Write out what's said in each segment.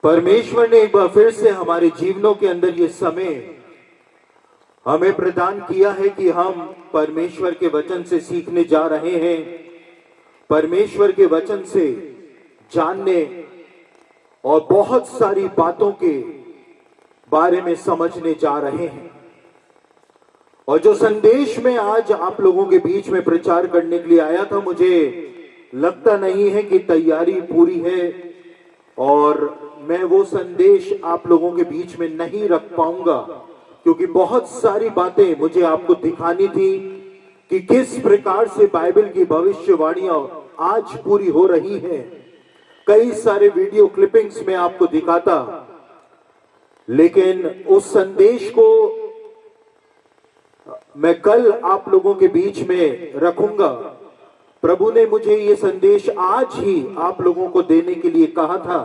परमेश्वर ने एक बार फिर से हमारे जीवनों के अंदर ये समय हमें प्रदान किया है कि हम परमेश्वर के वचन से सीखने जा रहे हैं, परमेश्वर के वचन से जानने और बहुत सारी बातों के बारे में समझने जा रहे हैं। और जो संदेश मैं आज आप लोगों के बीच में प्रचार करने के लिए आया था, मुझे लगता नहीं है कि तैयारी पूरी है और मैं वो संदेश आप लोगों के बीच में नहीं रख पाऊंगा, क्योंकि बहुत सारी बातें मुझे आपको दिखानी थी कि किस प्रकार से बाइबल की भविष्यवाणियां आज पूरी हो रही हैं। कई सारे वीडियो क्लिपिंग्स में आपको दिखाता, लेकिन उस संदेश को मैं कल आप लोगों के बीच में रखूंगा। प्रभु ने मुझे ये संदेश आज ही आप लोगों को देने के लिए कहा था,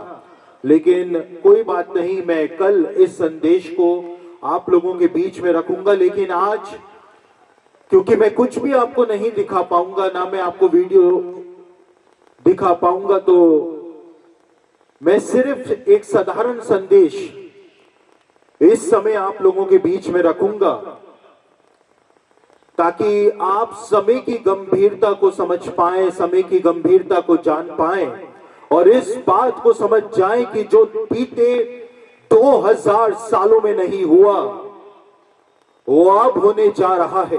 लेकिन कोई बात नहीं, मैं कल इस संदेश को आप लोगों के बीच में रखूंगा। लेकिन आज क्योंकि मैं कुछ भी आपको नहीं दिखा पाऊंगा, ना मैं आपको वीडियो दिखा पाऊंगा, तो मैं सिर्फ एक साधारण संदेश इस समय आप लोगों के बीच में रखूंगा, ताकि आप समय की गंभीरता को समझ पाएं, समय की गंभीरता को जान पाएं और इस बात को समझ जाएं कि जो बीते 2000 सालों में नहीं हुआ वो अब होने जा रहा है।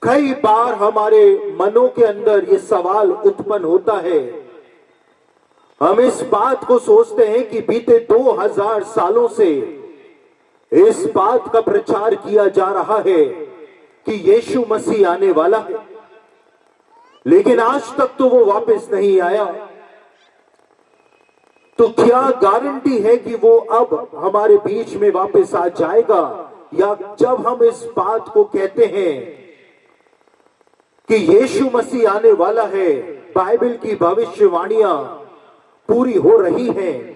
कई बार हमारे मनों के अंदर ये सवाल उत्पन्न होता है, हम इस बात को सोचते हैं कि बीते 2000 सालों से इस बात का प्रचार किया जा रहा है कि यीशु मसीह आने वाला है, लेकिन आज तक तो वो वापस नहीं आया। तो क्या गारंटी है कि वो अब हमारे बीच में वापस आ जाएगा? या जब हम इस बात को कहते हैं कि यीशु मसीह आने वाला है, बाइबल की भविष्यवाणियां पूरी हो रही हैं,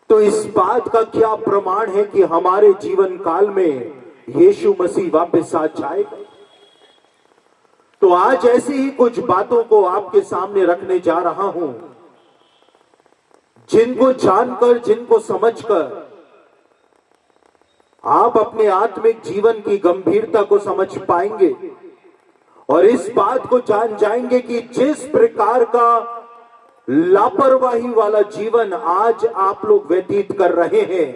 तो इस बात का क्या प्रमाण है कि हमारे जीवन काल में यीशु मसीह वापस आ जाएगा? तो आज ऐसी ही कुछ बातों को आपके सामने रखने जा रहा हूं, जिनको जानकर, जिनको समझकर आप अपने आत्मिक जीवन की गंभीरता को समझ पाएंगे और इस बात को जान जाएंगे कि जिस प्रकार का लापरवाही वाला जीवन आज आप लोग व्यतीत कर रहे हैं,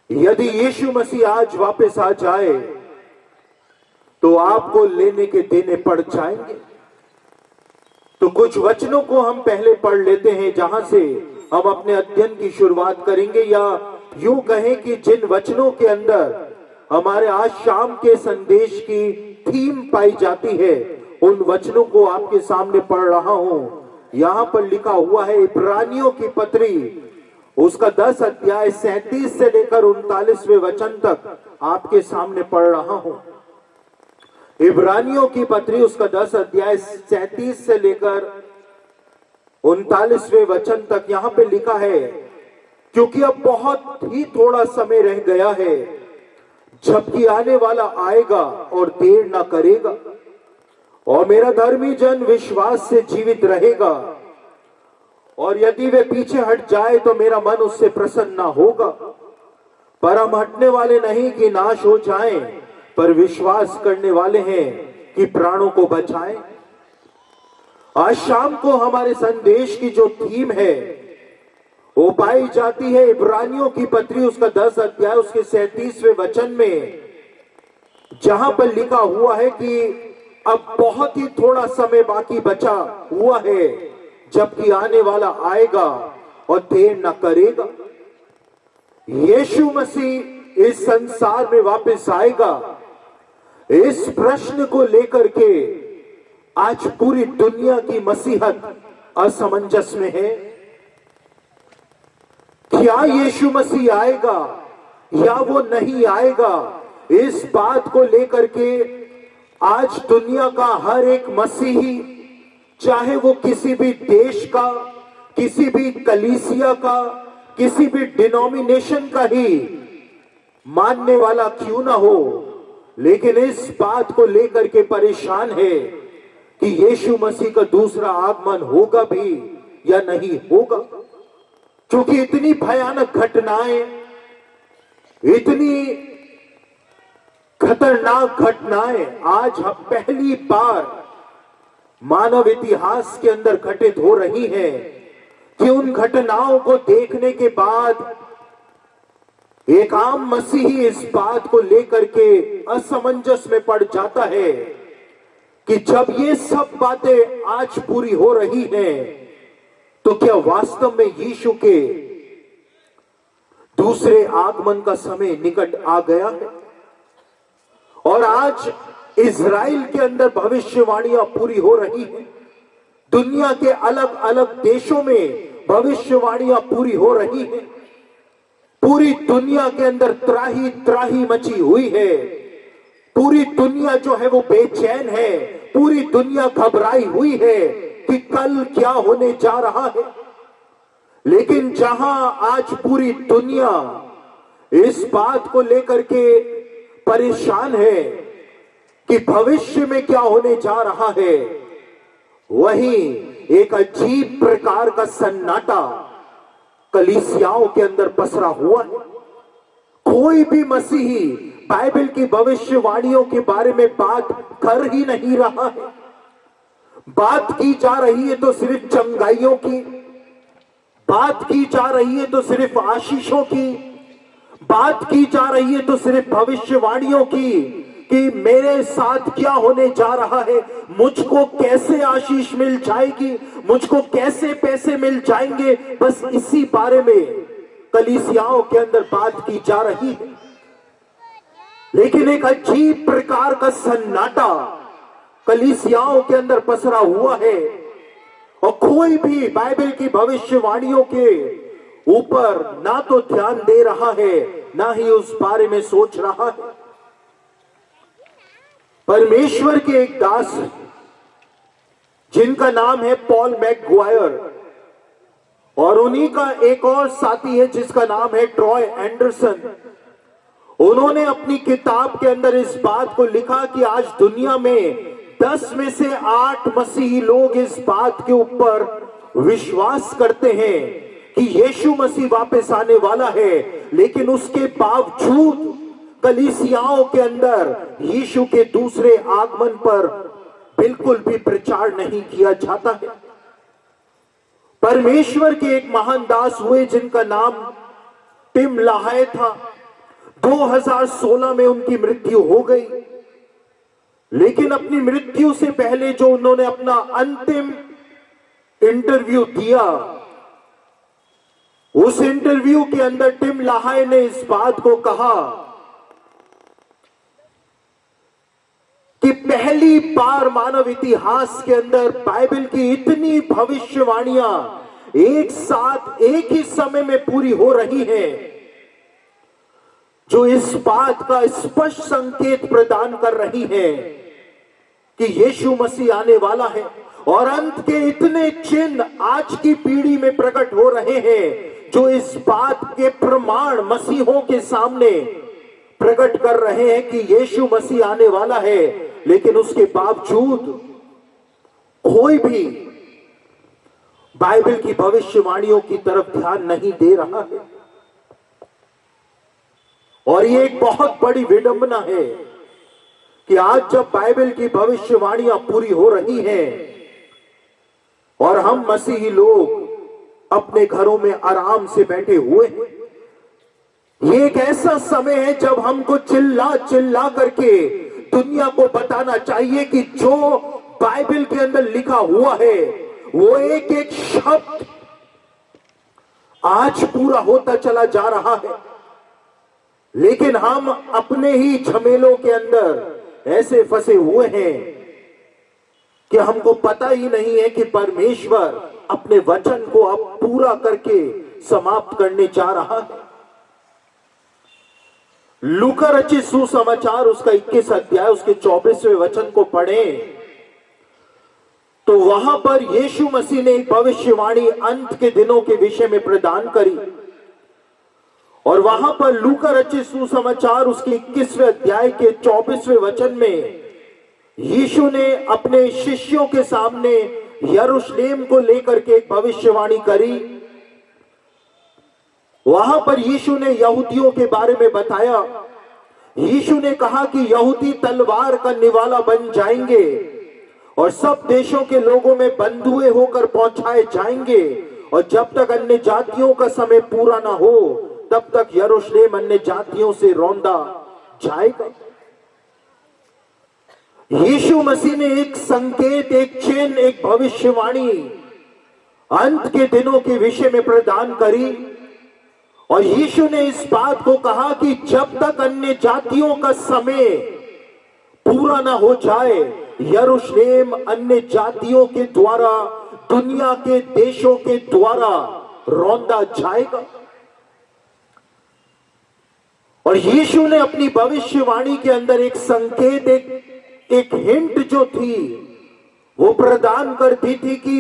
यदि यीशु मसीह आज वापस आ जाए तो आपको लेने के देने पड़ जाएंगे। तो कुछ वचनों को हम पहले पढ़ लेते हैं, जहां से हम अपने अध्ययन की शुरुआत करेंगे, या यूं कहें कि जिन वचनों के अंदर हमारे आज शाम के संदेश की थीम पाई जाती है, उन वचनों को आपके सामने पढ़ रहा हूं। यहां पर लिखा हुआ है इब्रानियों की पत्री, उसका 10 अध्याय 37 से लेकर 39वें वचन तक आपके सामने पढ़ रहा हूं। इब्रानियों की पत्री, उसका 10 अध्याय 37 से लेकर 39वें वचन तक यहां पे लिखा है, क्योंकि अब बहुत ही थोड़ा समय रह गया है, जबकि आने वाला आएगा और देर ना करेगा, और मेरा धर्मी जन विश्वास से जीवित रहेगा, और यदि वे पीछे हट जाए तो मेरा मन उससे प्रसन्न ना होगा। पर हम हटने वाले नहीं कि नाश हो जाएं, पर विश्वास करने वाले हैं कि प्राणों को बचाएं। आज शाम को हमारे संदेश की जो थीम है वो पाई जाती है इब्रानियों की पत्री, उसका 10 अध्याय उसके 37वें वचन में, जहां पर लिखा हुआ है कि अब बहुत ही थोड़ा समय बाकी बचा हुआ है, जबकि आने वाला आएगा और देर न करेगा। यीशु मसीह इस संसार में वापस आएगा, इस प्रश्न को लेकर के आज पूरी दुनिया की मसीहत असमंजस में है। क्या यीशु मसीह आएगा या वो नहीं आएगा, इस बात को लेकर के आज दुनिया का हर एक मसीही, चाहे वो किसी भी देश का, किसी भी कलीसिया का, किसी भी डिनोमिनेशन का ही मानने वाला क्यों ना हो, लेकिन इस बात को लेकर के परेशान है कि यीशु मसीह का दूसरा आगमन होगा भी या नहीं होगा। क्योंकि इतनी भयानक घटनाएं, इतनी खतरनाक घटनाएं आज हम पहली बार मानव इतिहास के अंदर घटित हो रही हैं कि उन घटनाओं को देखने के बाद एक आम मसीही इस बात को लेकर के असमंजस में पड़ जाता है कि जब ये सब बातें आज पूरी हो रही हैं तो क्या वास्तव में यीशु के दूसरे आगमन का समय निकट आ गया है। और आज इज़राइल के अंदर भविष्यवाणियां पूरी हो रही हैं, दुनिया के अलग अलग देशों में भविष्यवाणियां पूरी हो रही हैं। पूरी दुनिया के अंदर त्राही त्राही मची हुई है, पूरी दुनिया जो है वो बेचैन है, पूरी दुनिया घबराई हुई है कि कल क्या होने जा रहा है। लेकिन जहां आज पूरी दुनिया इस बात को लेकर के परेशान है कि भविष्य में क्या होने जा रहा है, वहीं एक अजीब प्रकार का सन्नाटा कलीसियाओं के अंदर पसरा हुआ है। कोई भी मसीही बाइबल की भविष्यवाणियों के बारे में बात कर ही नहीं रहा है। बात की जा रही है तो सिर्फ चंगाइयों की, बात की जा रही है तो सिर्फ आशीषों की, बात की जा रही है तो सिर्फ भविष्यवाणियों की कि मेरे साथ क्या होने जा रहा है, मुझको कैसे आशीष मिल जाएगी, मुझको कैसे पैसे मिल जाएंगे। बस इसी बारे में कलीसियाओं के अंदर बात की जा रही है। लेकिन एक अजीब प्रकार का सन्नाटा कलीसियाओं के अंदर पसरा हुआ है और कोई भी बाइबल की भविष्यवाणियों के ऊपर ना तो ध्यान दे रहा है, ना ही उस बारे में सोच रहा है। परमेश्वर के एक दास जिनका नाम है पॉल मैकग्वायर, और उन्हीं का एक और साथी है जिसका नाम है ट्रॉय एंडरसन, उन्होंने अपनी किताब के अंदर इस बात को लिखा कि आज दुनिया में 10 में से 8 मसीही लोग इस बात के ऊपर विश्वास करते हैं कि यीशु मसीह वापस आने वाला है, लेकिन उसके बावजूद कलीसियाओं के अंदर यीशु के दूसरे आगमन पर बिल्कुल भी प्रचार नहीं किया जाता है। परमेश्वर के एक महान दास हुए जिनका नाम टिम लाहाय था। 2016 में उनकी मृत्यु हो गई, लेकिन अपनी मृत्यु से पहले जो उन्होंने अपना अंतिम इंटरव्यू दिया, उस इंटरव्यू के अंदर टिम लाहाय ने इस बात को कहा कि पहली बार मानव इतिहास के अंदर बाइबल की इतनी भविष्यवाणियां एक साथ एक ही समय में पूरी हो रही हैं, जो इस बात का स्पष्ट संकेत प्रदान कर रही है कि यीशु मसीह आने वाला है। और अंत के इतने चिन्ह आज की पीढ़ी में प्रकट हो रहे हैं जो इस बात के प्रमाण मसीहों के सामने प्रकट कर रहे हैं कि यीशु मसीह आने वाला है, लेकिन उसके बावजूद कोई भी बाइबल की भविष्यवाणियों की तरफ ध्यान नहीं दे रहा है। और ये एक बहुत बड़ी विडंबना है कि आज जब बाइबल की भविष्यवाणियां पूरी हो रही हैं और हम मसीही लोग अपने घरों में आराम से बैठे हुए हैं, ये एक ऐसा समय है जब हमको चिल्ला चिल्ला करके दुनिया को बताना चाहिए कि जो बाइबल के अंदर लिखा हुआ है वो एक एक शब्द आज पूरा होता चला जा रहा है। लेकिन हम अपने ही झमेलों के अंदर ऐसे फंसे हुए हैं कि हमको पता ही नहीं है कि परमेश्वर अपने वचन को अब पूरा करके समाप्त करने जा रहा है। लूका रचित सुसमाचार उसका 21 अध्याय उसके 24वें वचन को पढ़ें तो वहां पर यीशु मसीह ने एक भविष्यवाणी अंत के दिनों के विषय में प्रदान करी। और वहां पर लूका रचित सुसमाचार उसके 21वें अध्याय के 24वें वचन में यीशु ने अपने शिष्यों के सामने यरूशलेम को लेकर के एक भविष्यवाणी करी। वहां पर यीशु ने यहूदियों के बारे में बताया। यीशु ने कहा कि यहूदी तलवार का निवाला बन जाएंगे और सब देशों के लोगों में बंधुए होकर पहुंचाए जाएंगे, और जब तक अन्य जातियों का समय पूरा ना हो तब तक यरूशलेम अन्य जातियों से रौंदा जाएगा। यीशु मसीह ने एक संकेत, एक चिन्ह, एक भविष्यवाणी अंत के दिनों के विषय में प्रदान करी, और यीशु ने इस बात को कहा कि जब तक अन्य जातियों का समय पूरा ना हो जाए, यरूशलेम अन्य जातियों के द्वारा, दुनिया के देशों के द्वारा रौंदा जाएगा। और यीशु ने अपनी भविष्यवाणी के अंदर एक संकेत, एक हिंट जो थी वो प्रदान कर दी थी कि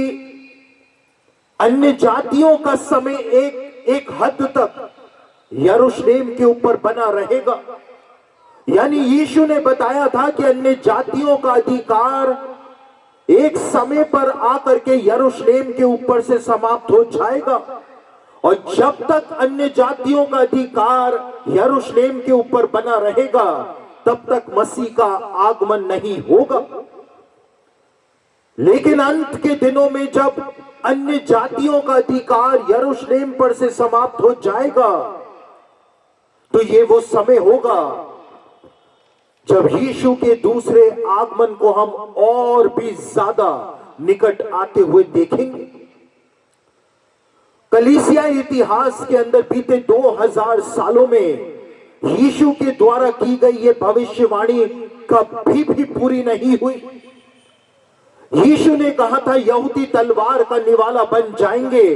अन्य जातियों का समय एक हद तक यरूशलेम के ऊपर बना रहेगा। यानी यीशु ने बताया था कि अन्य जातियों का अधिकार एक समय पर आकर के यरूशलेम के ऊपर से समाप्त हो जाएगा, और जब तक अन्य जातियों का अधिकार यरूशलेम के ऊपर बना रहेगा तब तक मसीह का आगमन नहीं होगा। लेकिन अंत के दिनों में जब अन्य जातियों का अधिकार यरूशलेम पर से समाप्त हो जाएगा, तो ये वो समय होगा जब यीशु के दूसरे आगमन को हम और भी ज्यादा निकट आते हुए देखेंगे। कलीसिया इतिहास के अंदर बीते 2000 सालों में यीशु के द्वारा की गई ये भविष्यवाणी कभी भी पूरी नहीं हुई। यीशु ने कहा था यहूदी तलवार का निवाला बन जाएंगे,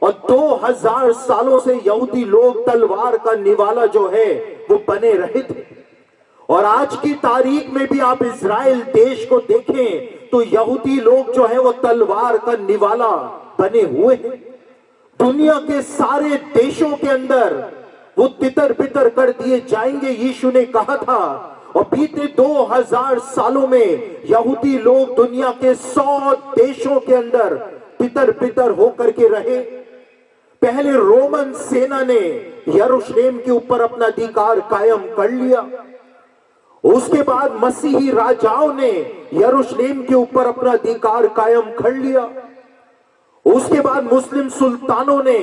और 2000 सालों से यहूदी लोग तलवार का निवाला जो है वो बने रहे थे। और आज की तारीख में भी आप इजराइल देश को देखें तो यहूदी लोग जो है वो तलवार का निवाला बने हुए हैं। दुनिया के सारे देशों के अंदर वो तितर बितर कर दिए जाएंगे, यीशु ने कहा था। और बीते 2000 सालों में यहूदी लोग दुनिया के 100 देशों के अंदर तितर बितर होकर के रहे। पहले रोमन सेना ने यरूशलेम के ऊपर अपना अधिकार कायम कर लिया, उसके बाद मसीही राजाओं ने यरूशलेम के ऊपर अपना अधिकार कायम कर लिया, उसके बाद मुस्लिम सुल्तानों ने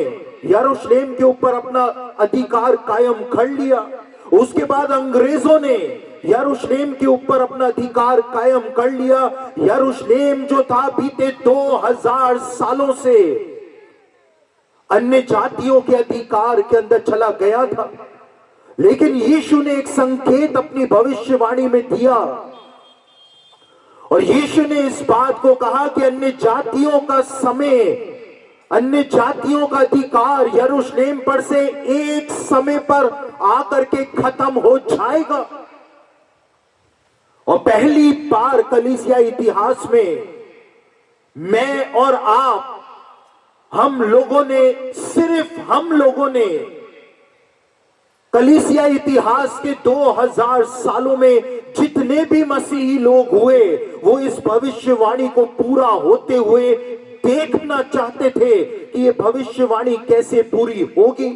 यरूशलेम के ऊपर अपना अधिकार कायम कर लिया, उसके बाद अंग्रेजों ने यरूशलेम के ऊपर अपना अधिकार कायम कर लिया। यरूशलेम जो था बीते 2000 सालों से अन्य जातियों के अधिकार के अंदर चला गया था। लेकिन यीशु ने एक संकेत अपनी भविष्यवाणी में दिया, और यीशु ने इस बात को कहा कि अन्य जातियों का समय, अन्य जातियों का अधिकार यरूशलेम पर से एक समय पर आकर के खत्म हो जाएगा। और पहली बार कलीसिया इतिहास में मैं और आप, हम लोगों ने, सिर्फ हम लोगों ने कलीसिया इतिहास के 2000 सालों में जितने भी मसीही लोग हुए, वो इस भविष्यवाणी को पूरा होते हुए देखना चाहते थे कि ये भविष्यवाणी कैसे पूरी होगी,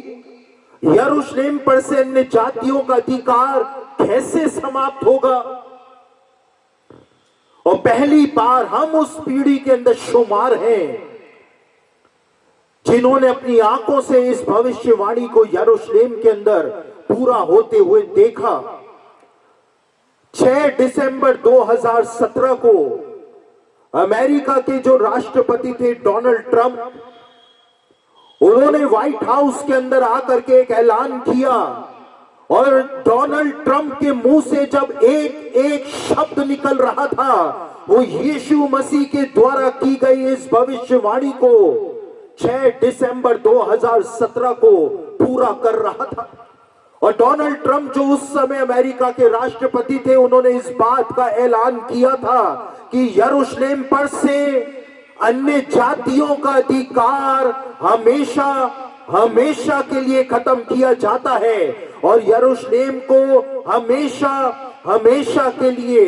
यरूशलेम पर से अन्य जातियों का अधिकार कैसे समाप्त होगा। और पहली बार हम उस पीढ़ी के अंदर शुमार हैं जिन्होंने अपनी आंखों से इस भविष्यवाणी को यरूशलेम के अंदर पूरा होते हुए देखा। 6 दिसंबर 2017 को अमेरिका के जो राष्ट्रपति थे डोनाल्ड ट्रंप, उन्होंने व्हाइट हाउस के अंदर आकर के एक ऐलान किया, और डोनाल्ड ट्रंप के मुंह से जब एक एक शब्द निकल रहा था, वो यीशु मसीह के द्वारा की गई इस भविष्यवाणी को 6 दिसंबर 2017 को पूरा कर रहा था। और डोनाल्ड ट्रंप जो उस समय अमेरिका के राष्ट्रपति थे, उन्होंने इस बात का ऐलान किया था कि यरूशलेम पर से अन्य जातियों का अधिकार हमेशा हमेशा के लिए खत्म किया जाता है, और यरूशलेम को हमेशा हमेशा के लिए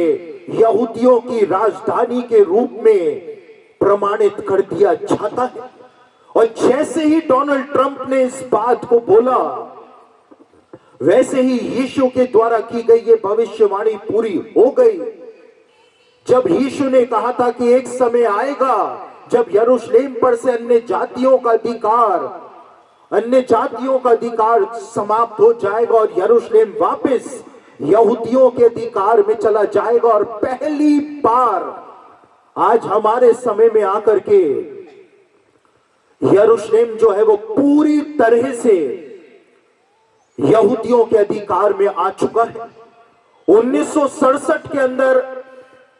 यहूदियों की राजधानी के रूप में प्रमाणित कर दिया जाता है। और जैसे ही डोनाल्ड ट्रंप ने इस बात को बोला, वैसे ही यीशु के द्वारा की गई ये भविष्यवाणी पूरी हो गई। जब यीशु ने कहा था कि एक समय आएगा जब यरूशलेम पर से अन्य जातियों का अधिकार समाप्त हो जाएगा और यरूशलेम वापस यहूदियों के अधिकार में चला जाएगा। और पहली बार आज हमारे समय में आकर के यरूशलेम जो है वो पूरी तरह से यहूदियों के अधिकार में आ चुका है। 1967 के अंदर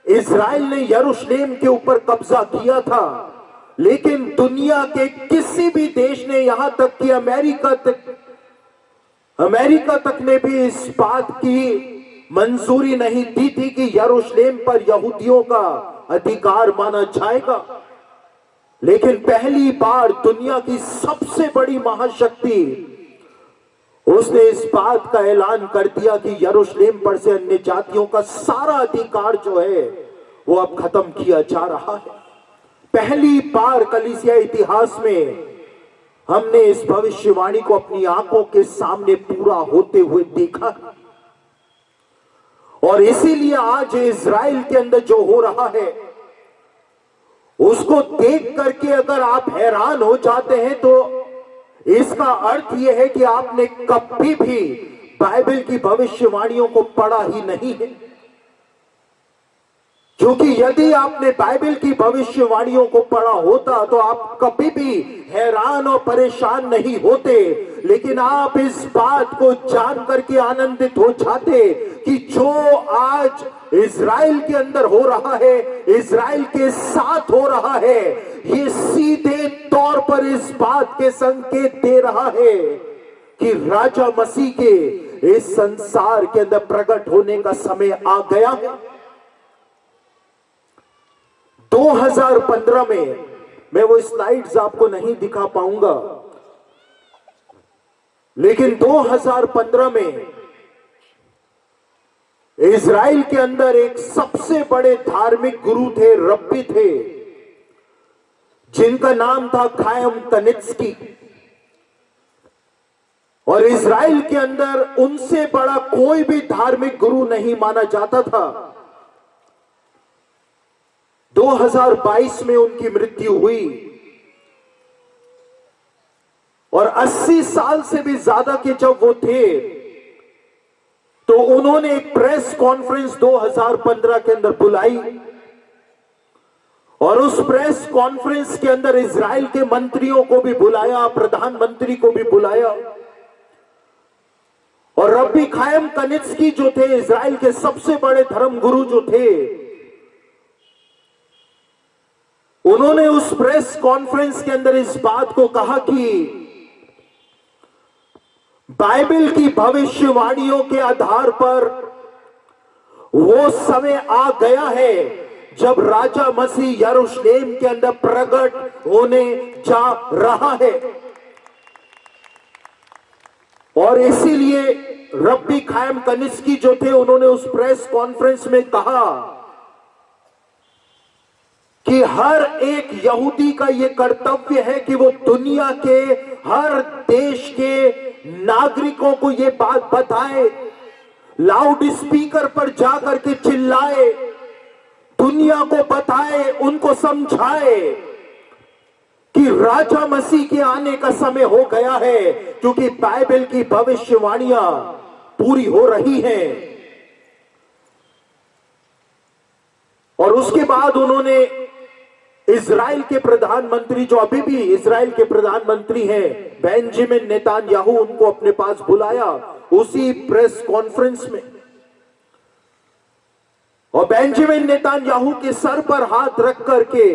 इजराइल ने यरूशलेम के ऊपर कब्जा किया था, लेकिन दुनिया के किसी भी देश ने, यहां तक कि अमेरिका तक ने भी इस बात की मंजूरी नहीं दी थी कि यरूशलेम पर यहूदियों का अधिकार माना जाएगा। लेकिन पहली बार दुनिया की सबसे बड़ी महाशक्ति, उसने इस बात का ऐलान कर दिया कि यरूशलेम पर से अन्य जातियों का सारा अधिकार जो है वो अब खत्म किया जा रहा है। पहली बार कलीसिया इतिहास में हमने इस भविष्यवाणी को अपनी आंखों के सामने पूरा होते हुए देखा। और इसीलिए आज इजराइल के अंदर जो हो रहा है उसको देख करके अगर आप हैरान हो जाते हैं तो इसका अर्थ यह है कि आपने कभी भी बाइबल की भविष्यवाणियों को पढ़ा ही नहीं है। क्योंकि यदि आपने बाइबल की भविष्यवाणियों को पढ़ा होता तो आप कभी भी हैरान और परेशान नहीं होते। लेकिन आप इस बात को जान करके आनंदित हो जाते कि जो आज इजराइल के अंदर हो रहा है, इजराइल के साथ हो रहा है, ये सीधे तौर पर इस बात के संकेत दे रहा है कि राजा मसीह के इस संसार के अंदर प्रकट होने का समय आ गया है। 2015 में मैं वो स्लाइड्स आपको नहीं दिखा पाऊंगा, लेकिन 2015 में इजराइल के अंदर एक सबसे बड़े धार्मिक गुरु थे, रब्बी थे, जिनका नाम था खायम कनित्स्की। और इजराइल के अंदर उनसे बड़ा कोई भी धार्मिक गुरु नहीं माना जाता था। 2022 में उनकी मृत्यु हुई और 80 साल से भी ज्यादा के जब वो थे तो उन्होंने एक प्रेस कॉन्फ्रेंस 2015 के अंदर बुलाई और उस प्रेस कॉन्फ्रेंस के अंदर इजराइल के मंत्रियों को भी बुलाया, प्रधानमंत्री को भी बुलाया। और रब्बी खायम कनित्स्की जो थे, इजराइल के सबसे बड़े धर्मगुरु जो थे, उन्होंने उस प्रेस कॉन्फ्रेंस के अंदर इस बात को कहा कि बाइबल की भविष्यवाणियों के आधार पर वो समय आ गया है जब राजा मसीह यरूशलेम के अंदर प्रकट होने जा रहा है। और इसीलिए रब्बी खायम कनित्स्की जो थे, उन्होंने उस प्रेस कॉन्फ्रेंस में कहा कि हर एक यहूदी का यह कर्तव्य है कि वो दुनिया के हर देश के नागरिकों को ये बात बताए, लाउड स्पीकर पर जाकर के चिल्लाए, दुनिया को बताए, उनको समझाए कि राजा मसीह के आने का समय हो गया है, क्योंकि बाइबल की भविष्यवाणियां पूरी हो रही हैं। और उसके बाद उन्होंने इजराइल के प्रधानमंत्री, जो अभी भी इजराइल के प्रधानमंत्री हैं, बेंजामिन नेतन्याहू, उनको अपने पास बुलाया उसी प्रेस कॉन्फ्रेंस में। और बेंजामिन नेतन्याहू के सर पर हाथ रख करके,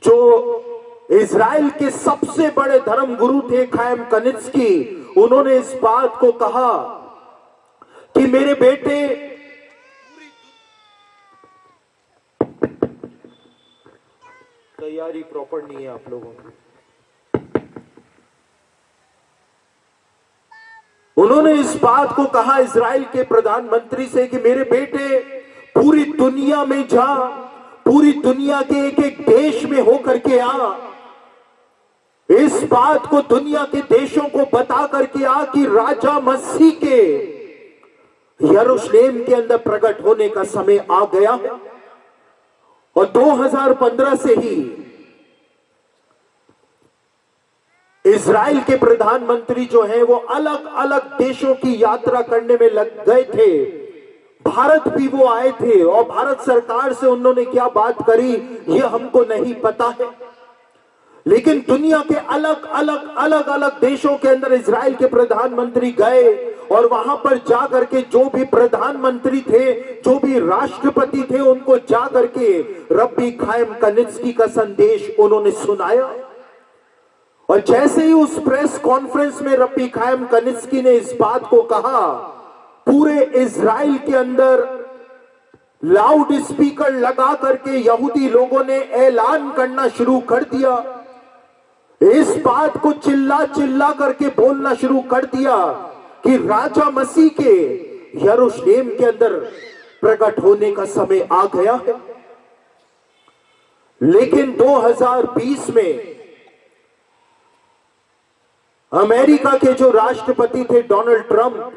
जो इजराइल के सबसे बड़े धर्मगुरु थे खायम कनित्स्की, उन्होंने इस बात को कहा कि मेरे बेटे, तैयारी प्रॉपर नहीं है आप लोगों की। उन्होंने इस बात को कहा इजराइल के प्रधानमंत्री से कि मेरे बेटे, पूरी दुनिया में जा, पूरी दुनिया के एक एक देश में होकर के आ, इस बात को दुनिया के देशों को बता करके आ कि राजा मसीह के यरूशलेम के अंदर प्रकट होने का समय आ गया है। और 2015 से ही इजराइल के प्रधानमंत्री जो हैं वो अलग अलग देशों की यात्रा करने में लग गए थे। भारत भी वो आए थे और भारत सरकार से उन्होंने क्या बात करी ये हमको नहीं पता है, लेकिन दुनिया के अलग अलग देशों के अंदर इजराइल के प्रधानमंत्री गए और वहां पर जाकर के जो भी प्रधानमंत्री थे, जो भी राष्ट्रपति थे, उनको जाकर के रब्बी खाइम कनित्स्की का संदेश उन्होंने सुनाया। और जैसे ही उस प्रेस कॉन्फ्रेंस में रब्बी खाइम कनित्स्की ने इस बात को कहा, पूरे इजराइल के अंदर लाउड स्पीकर लगा करके यहूदी लोगों ने ऐलान करना शुरू कर दिया, इस बात को चिल्ला चिल्ला करके बोलना शुरू कर दिया कि राजा मसीह के यरूशलेम के अंदर प्रकट होने का समय आ गया है। लेकिन 2020 में अमेरिका के जो राष्ट्रपति थे डोनाल्ड ट्रंप,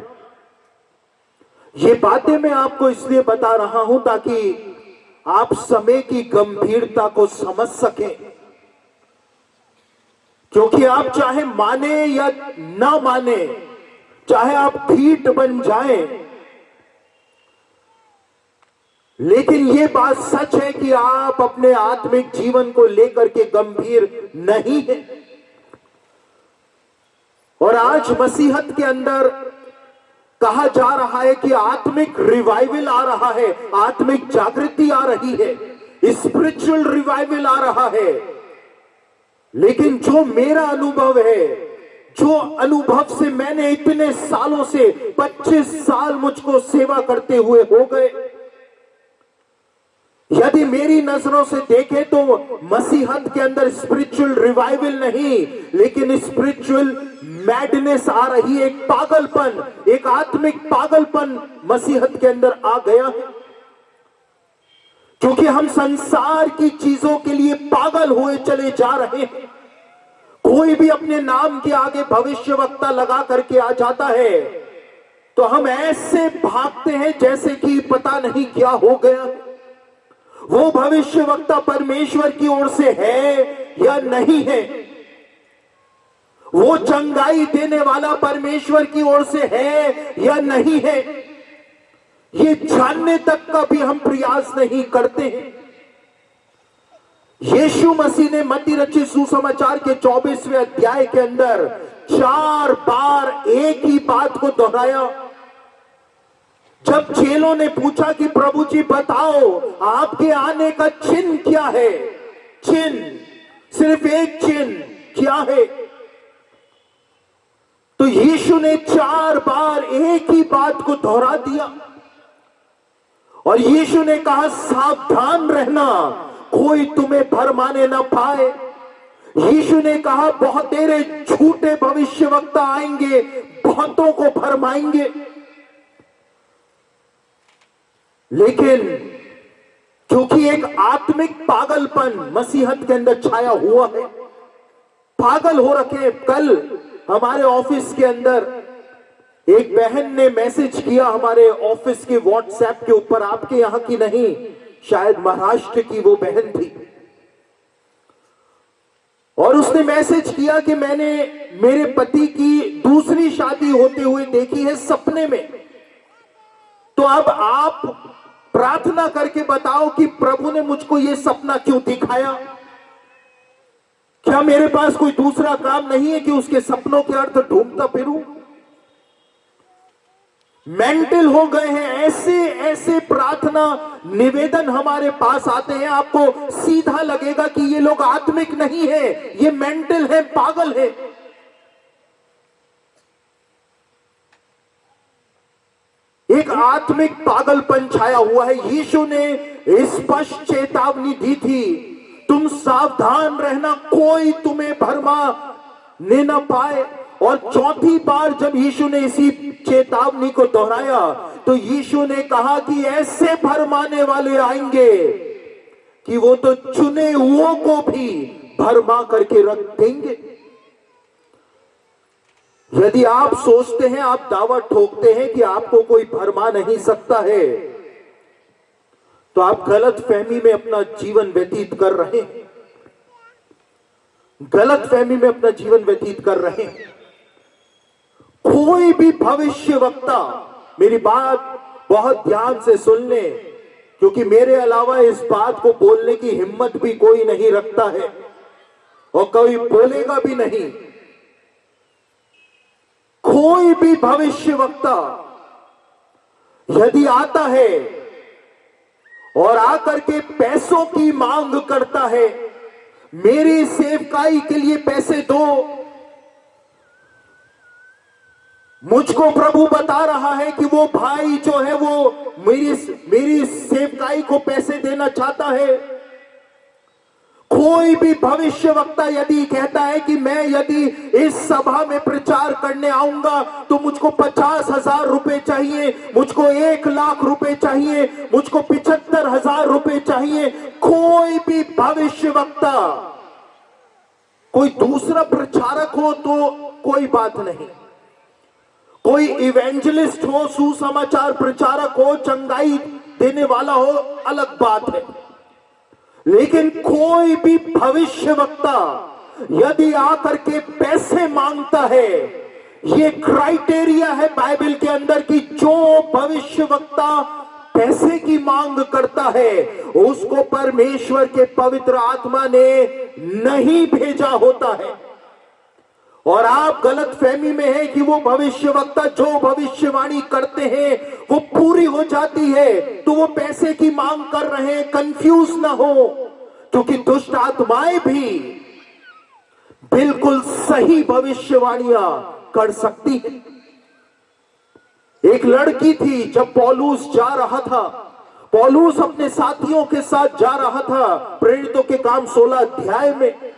ये बातें मैं आपको इसलिए बता रहा हूं ताकि आप समय की गंभीरता को समझ सकें, क्योंकि आप चाहे माने या ना माने, चाहे आप ढीठ बन जाएं, लेकिन ये बात सच है कि आप अपने आत्मिक जीवन को लेकर के गंभीर नहीं है। और आज मसीहत के अंदर कहा जा रहा है कि आत्मिक रिवाइवल आ रहा है, आत्मिक जागृति आ रही है, स्पिरिचुअल रिवाइवल आ रहा है। लेकिन जो मेरा अनुभव है, जो अनुभव से मैंने इतने सालों से 25 साल मुझको सेवा करते हुए हो गए, यदि मेरी नजरों से देखें तो मसीहत के अंदर स्पिरिचुअल रिवाइवल नहीं, लेकिन स्पिरिचुअल मैडनेस आ रही है, एक पागलपन, एक आत्मिक पागलपन मसीहत के अंदर आ गया है, क्योंकि हम संसार की चीजों के लिए पागल हुए चले जा रहे हैं। कोई भी अपने नाम के आगे भविष्यवक्ता लगा करके आ जाता है तो हम ऐसे भागते हैं जैसे कि पता नहीं क्या हो गया। वो भविष्यवक्ता परमेश्वर की ओर से है या नहीं है, वो चंगाई देने वाला परमेश्वर की ओर से है या नहीं है, ये जानने तक का भी हम प्रयास नहीं करते हैं। यीशु मसीह ने मत्ती रचित सुसमाचार के 24वें अध्याय के अंदर 4 बार एक ही बात को दोहराया। जब चेलों ने पूछा कि प्रभु जी बताओ आपके आने का चिन्ह क्या है, चिन्ह, सिर्फ एक चिन्ह क्या है, तो यीशु ने 4 बार एक ही बात को दोहरा दिया और यीशु ने कहा सावधान रहना, कोई तुम्हें भरमाने ना पाए। यीशु ने कहा बहुत तेरे झूठे भविष्यवक्ता आएंगे, बहुतों को भरमाएंगे। लेकिन क्योंकि एक आत्मिक पागलपन मसीहत के अंदर छाया हुआ है, पागल हो रखे। कल हमारे ऑफिस के अंदर एक बहन ने मैसेज किया हमारे ऑफिस के व्हाट्सएप के ऊपर, आपके यहां की नहीं, शायद महाराष्ट्र की वो बहन थी, और उसने मैसेज किया कि मैंने मेरे पति की दूसरी शादी होते हुए देखी है सपने में, तो अब आप प्रार्थना करके बताओ कि प्रभु ने मुझको ये सपना क्यों दिखाया। क्या मेरे पास कोई दूसरा काम नहीं है कि उसके सपनों के अर्थ ढूंढता फिरूं? मेंटल हो गए हैं, ऐसे ऐसे प्रार्थना निवेदन हमारे पास आते हैं, आपको सीधा लगेगा कि ये लोग आत्मिक नहीं है, ये मेंटल है, पागल है। एक आत्मिक पागलपन छाया हुआ है। यीशु ने स्पष्ट चेतावनी दी थी, तुम सावधान रहना, कोई तुम्हें भरमाने न पाए। और चौथी बार जब यीशु ने इसी चेतावनी को दोहराया तो यीशु ने कहा कि ऐसे भरमाने वाले आएंगे कि वो तो चुने हुओं को भी भरमा करके रख देंगे। यदि आप सोचते हैं, आप दावा ठोकते हैं कि आपको कोई भरमा नहीं सकता है, तो आप गलत फहमी में अपना जीवन व्यतीत कर रहे हैं। गलत फहमी में अपना जीवन व्यतीत कर रहे हैं। कोई भी भविष्य वक्ता, मेरी बात बहुत ध्यान से सुन ले, क्योंकि मेरे अलावा इस बात को बोलने की हिम्मत भी कोई नहीं रखता है और कोई बोलेगा भी नहीं। कोई भी भविष्य वक्ता यदि आता है और आकर के पैसों की मांग करता है, मेरी सेवकाई के लिए पैसे दो, मुझको प्रभु बता रहा है कि वो भाई जो है वो मेरी सेवकाई को पैसे देना चाहता है। कोई भी भविष्य वक्ता यदि कहता है कि मैं यदि इस सभा में प्रचार करने आऊंगा तो मुझको 50,000 रुपए चाहिए, मुझको 1,00,000 रुपए चाहिए, मुझको 75,000 रुपए चाहिए, कोई भी भविष्य वक्ता, कोई दूसरा प्रचारक हो तो कोई बात नहीं, कोई इवेंजलिस्ट हो, सुसमाचार प्रचारक हो, चंगाई देने वाला हो, अलग बात है, लेकिन कोई भी भविष्य वक्ता यदि आकर के पैसे मांगता है, ये क्राइटेरिया है बाइबल के अंदर कि जो भविष्य वक्ता पैसे की मांग करता है उसको परमेश्वर के पवित्र आत्मा ने नहीं भेजा होता है। और आप गलत फहमी में है कि वो भविष्य वक्ता जो भविष्यवाणी करते हैं वो पूरी हो जाती है तो वो पैसे की मांग कर रहे हैं। कंफ्यूज ना हो, क्योंकि दुष्ट आत्माएं भी बिल्कुल सही भविष्यवाणियां कर सकती है। एक लड़की थी, जब पौलुस जा रहा था, पौलुस अपने साथियों के साथ जा रहा था प्रेरितों के काम 16 अध्याय में,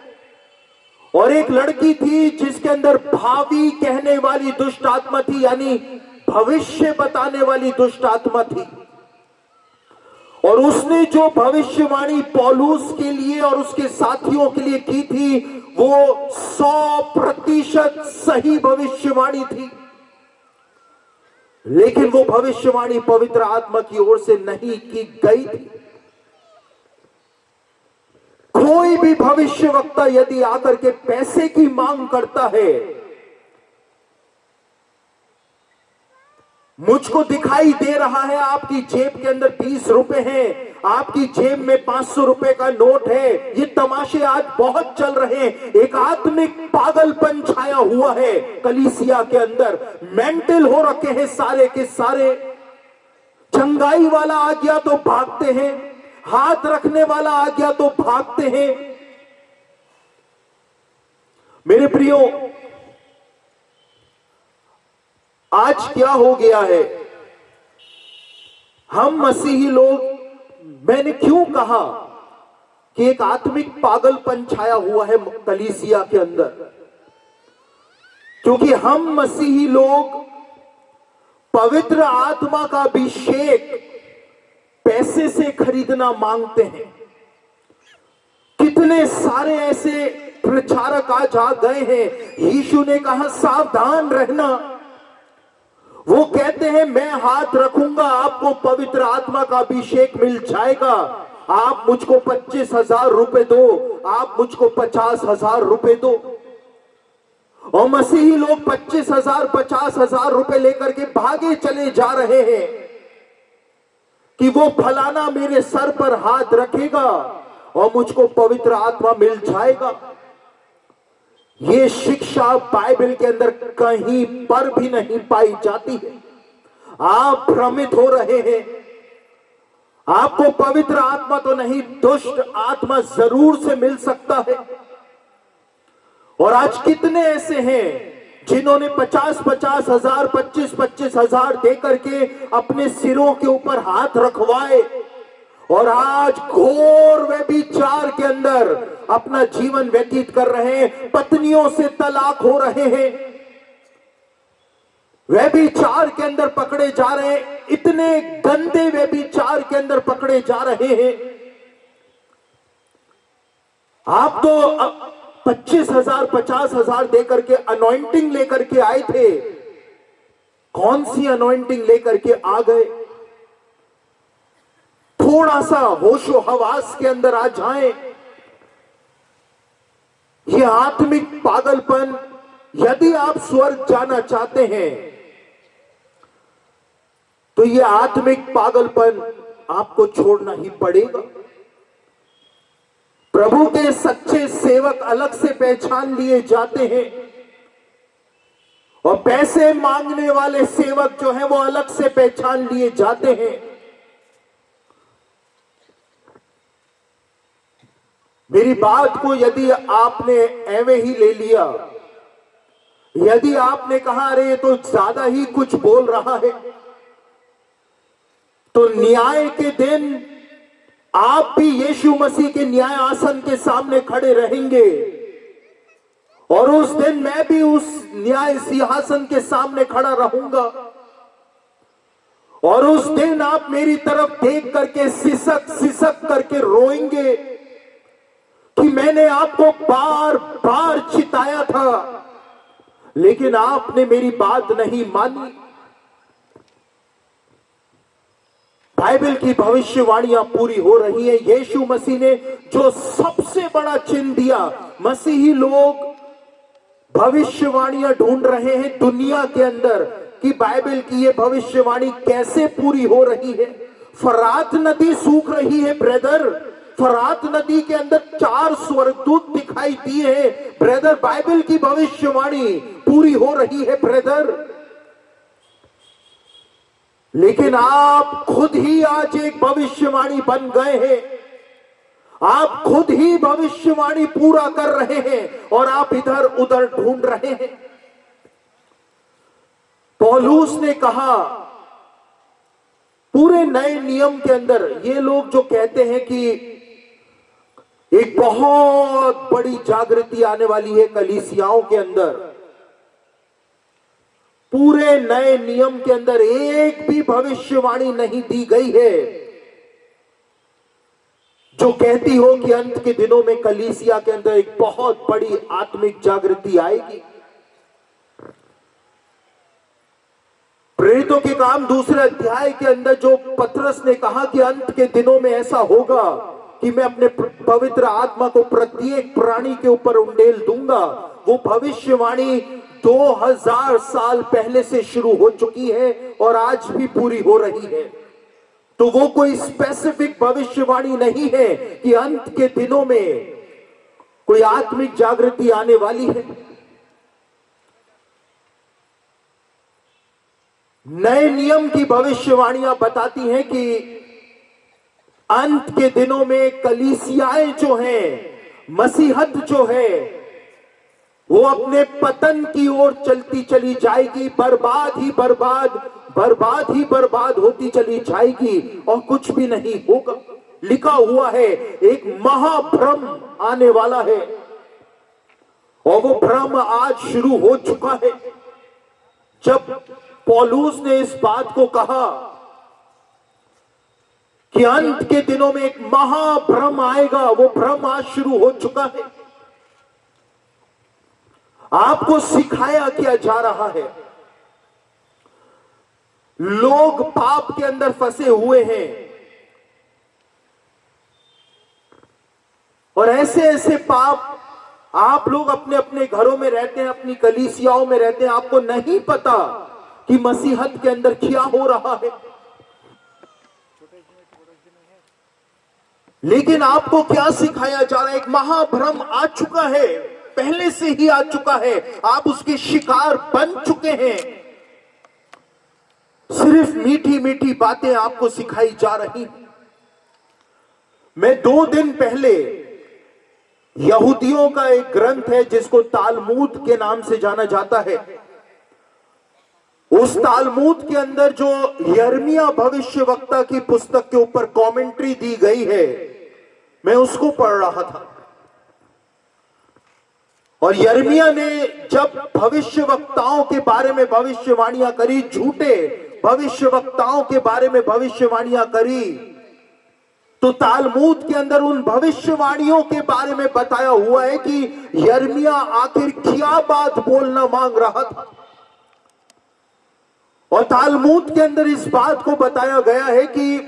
और एक लड़की थी जिसके अंदर भावी कहने वाली दुष्ट आत्मा थी, यानी भविष्य बताने वाली दुष्ट आत्मा थी। और उसने जो भविष्यवाणी पौलुस के लिए और उसके साथियों के लिए की थी वो 100% सही भविष्यवाणी थी, लेकिन वो भविष्यवाणी पवित्र आत्मा की ओर से नहीं की गई थी। कोई भी भविष्य वक्ता यदि आकर के पैसे की मांग करता है, मुझको दिखाई दे रहा है आपकी जेब के अंदर 20 रुपए हैं, आपकी जेब में 500 रुपए का नोट है, ये तमाशे आज बहुत चल रहे हैं। एक आत्मिक पागलपन छाया हुआ है कलीसिया के अंदर, मेंटल हो रखे हैं सारे के सारे। चंगाई वाला आ गया तो भागते हैं, हाथ रखने वाला आ गया तो भागते हैं। मेरे प्रियो, आज क्या हो गया है, हम मसीही लोग, मैंने क्यों कहा कि एक आत्मिक पागलपन छाया हुआ है कलीसिया के अंदर, क्योंकि हम मसीही लोग पवित्र आत्मा का अभिषेक पैसे से खरीदना मांगते हैं। कितने सारे ऐसे प्रचारक आज आ गए हैं, यीशु ने कहा सावधान रहना। वो कहते हैं मैं हाथ रखूंगा आपको पवित्र आत्मा का अभिषेक मिल जाएगा, आप मुझको 25,000 रुपए दो, आप मुझको 50,000 रुपए दो। और मसीही लोग 25,000 50,000 रुपए लेकर के भागे चले जा रहे हैं कि वो फलाना मेरे सर पर हाथ रखेगा और मुझको पवित्र आत्मा मिल जाएगा। ये शिक्षा बाइबल के अंदर कहीं पर भी नहीं पाई जाती है। आप भ्रमित हो रहे हैं। आपको पवित्र आत्मा तो नहीं, दुष्ट आत्मा जरूर से मिल सकता है। और आज कितने ऐसे हैं जिन्होंने 50-50 हजार 25-25 हजार देकर के अपने सिरों के ऊपर हाथ रखवाए और आज घोर व्यभिचार के अंदर अपना जीवन व्यतीत कर रहे हैं, पत्नियों से तलाक हो रहे हैं, व्यभिचार के अंदर पकड़े जा रहे हैं, इतने गंदे व्यभिचार के अंदर पकड़े जा रहे हैं। आप तो 25,000 50,000 देकर के अनॉइंटिंग लेकर के आए थे। कौन सी अनॉइंटिंग लेकर के आ गए? थोड़ा सा होशो हवास के अंदर आ जाएं। ये आत्मिक पागलपन, यदि आप स्वर्ग जाना चाहते हैं तो ये आत्मिक पागलपन आपको छोड़ना ही पड़ेगा। प्रभु के सच्चे सेवक अलग से पहचान लिए जाते हैं और पैसे मांगने वाले सेवक जो हैं वो अलग से पहचान लिए जाते हैं। मेरी बात को यदि आपने एवे ही ले लिया, यदि आपने कहा अरे ये तो ज्यादा ही कुछ बोल रहा है, तो न्याय के दिन आप भी यीशु मसीह के न्याय आसन के सामने खड़े रहेंगे और उस दिन मैं भी उस न्याय सिंहासन के सामने खड़ा रहूंगा और उस दिन आप मेरी तरफ देख करके सिसक सिसक करके रोएंगे कि मैंने आपको बार बार चिताया था लेकिन आपने मेरी बात नहीं मानी। बाइबल की भविष्यवाणियां पूरी हो रही है। यीशु मसीह ने जो सबसे बड़ा चिन्ह दिया, मसीही लोग भविष्यवाणियां ढूंढ रहे हैं दुनिया के अंदर कि बाइबल की ये भविष्यवाणी कैसे पूरी हो रही है। फरात नदी सूख रही है ब्रदर, फरात नदी के अंदर 4 स्वर्गदूत दिखाई दिए हैं ब्रदर। बाइबल की भविष्यवाणी पूरी हो रही है ब्रदर। लेकिन आप खुद ही आज एक भविष्यवाणी बन गए हैं। आप खुद ही भविष्यवाणी पूरा कर रहे हैं और आप इधर उधर ढूंढ रहे हैं। पौलुस ने कहा पूरे नए नियम के अंदर ये लोग जो कहते हैं कि एक बहुत बड़ी जागृति आने वाली है कलीसियाओं के अंदर, पूरे नए नियम के अंदर एक भी भविष्यवाणी नहीं दी गई है जो कहती हो कि अंत के दिनों में कलीसिया के अंदर एक बहुत बड़ी आत्मिक जागृति आएगी। प्रेरितों के काम 2 अध्याय के अंदर जो पतरस ने कहा कि अंत के दिनों में ऐसा होगा कि मैं अपने पवित्र आत्मा को प्रत्येक प्राणी के ऊपर उंडेल दूंगा, वो भविष्यवाणी 2000 साल पहले से शुरू हो चुकी है और आज भी पूरी हो रही है। तो वो कोई स्पेसिफिक भविष्यवाणी नहीं है कि अंत के दिनों में कोई आत्मिक जागृति आने वाली है। नए नियम की भविष्यवाणियां बताती हैं कि अंत के दिनों में कलीसियाएं जो हैं, मसीहत जो है वो अपने पतन की ओर चलती चली जाएगी, बर्बाद ही बर्बाद, बर्बाद ही बर्बाद होती चली जाएगी और कुछ भी नहीं होगा। लिखा हुआ है एक महाभ्रम आने वाला है और वो भ्रम आज शुरू हो चुका है। जब पौलुस ने इस बात को कहा कि अंत के दिनों में एक महाभ्रम आएगा, वो भ्रम आज शुरू हो चुका है। आपको सिखाया क्या जा रहा है? लोग पाप के अंदर फंसे हुए हैं और ऐसे ऐसे पाप आप लोग अपने अपने घरों में रहते हैं, अपनी कलीसियाओं में रहते हैं, आपको नहीं पता कि मसीहत के अंदर क्या हो रहा है। लेकिन आपको क्या सिखाया जा रहा है? एक महाभ्रम आ चुका है, पहले से ही आ चुका है, आप उसके शिकार बन चुके हैं। सिर्फ मीठी मीठी बातें आपको सिखाई जा रही। मैं 2 दिन पहले यहूदियों का एक ग्रंथ है जिसको तालमूद के नाम से जाना जाता है, उस तालमूद के अंदर जो यिर्मयाह भविष्यवक्ता की पुस्तक के ऊपर कमेंट्री दी गई है, मैं उसको पढ़ रहा था। और यिर्मयाह ने जब भविष्यवक्ताओं के बारे में भविष्यवाणियां करी, झूठे भविष्यवक्ताओं के बारे में भविष्यवाणियां करी, तो तालमूद के अंदर उन भविष्यवाणियों के बारे में बताया हुआ है कि यिर्मयाह आखिर क्या बात बोलना मांग रहा था। और तालमूद के अंदर इस बात को बताया गया है कि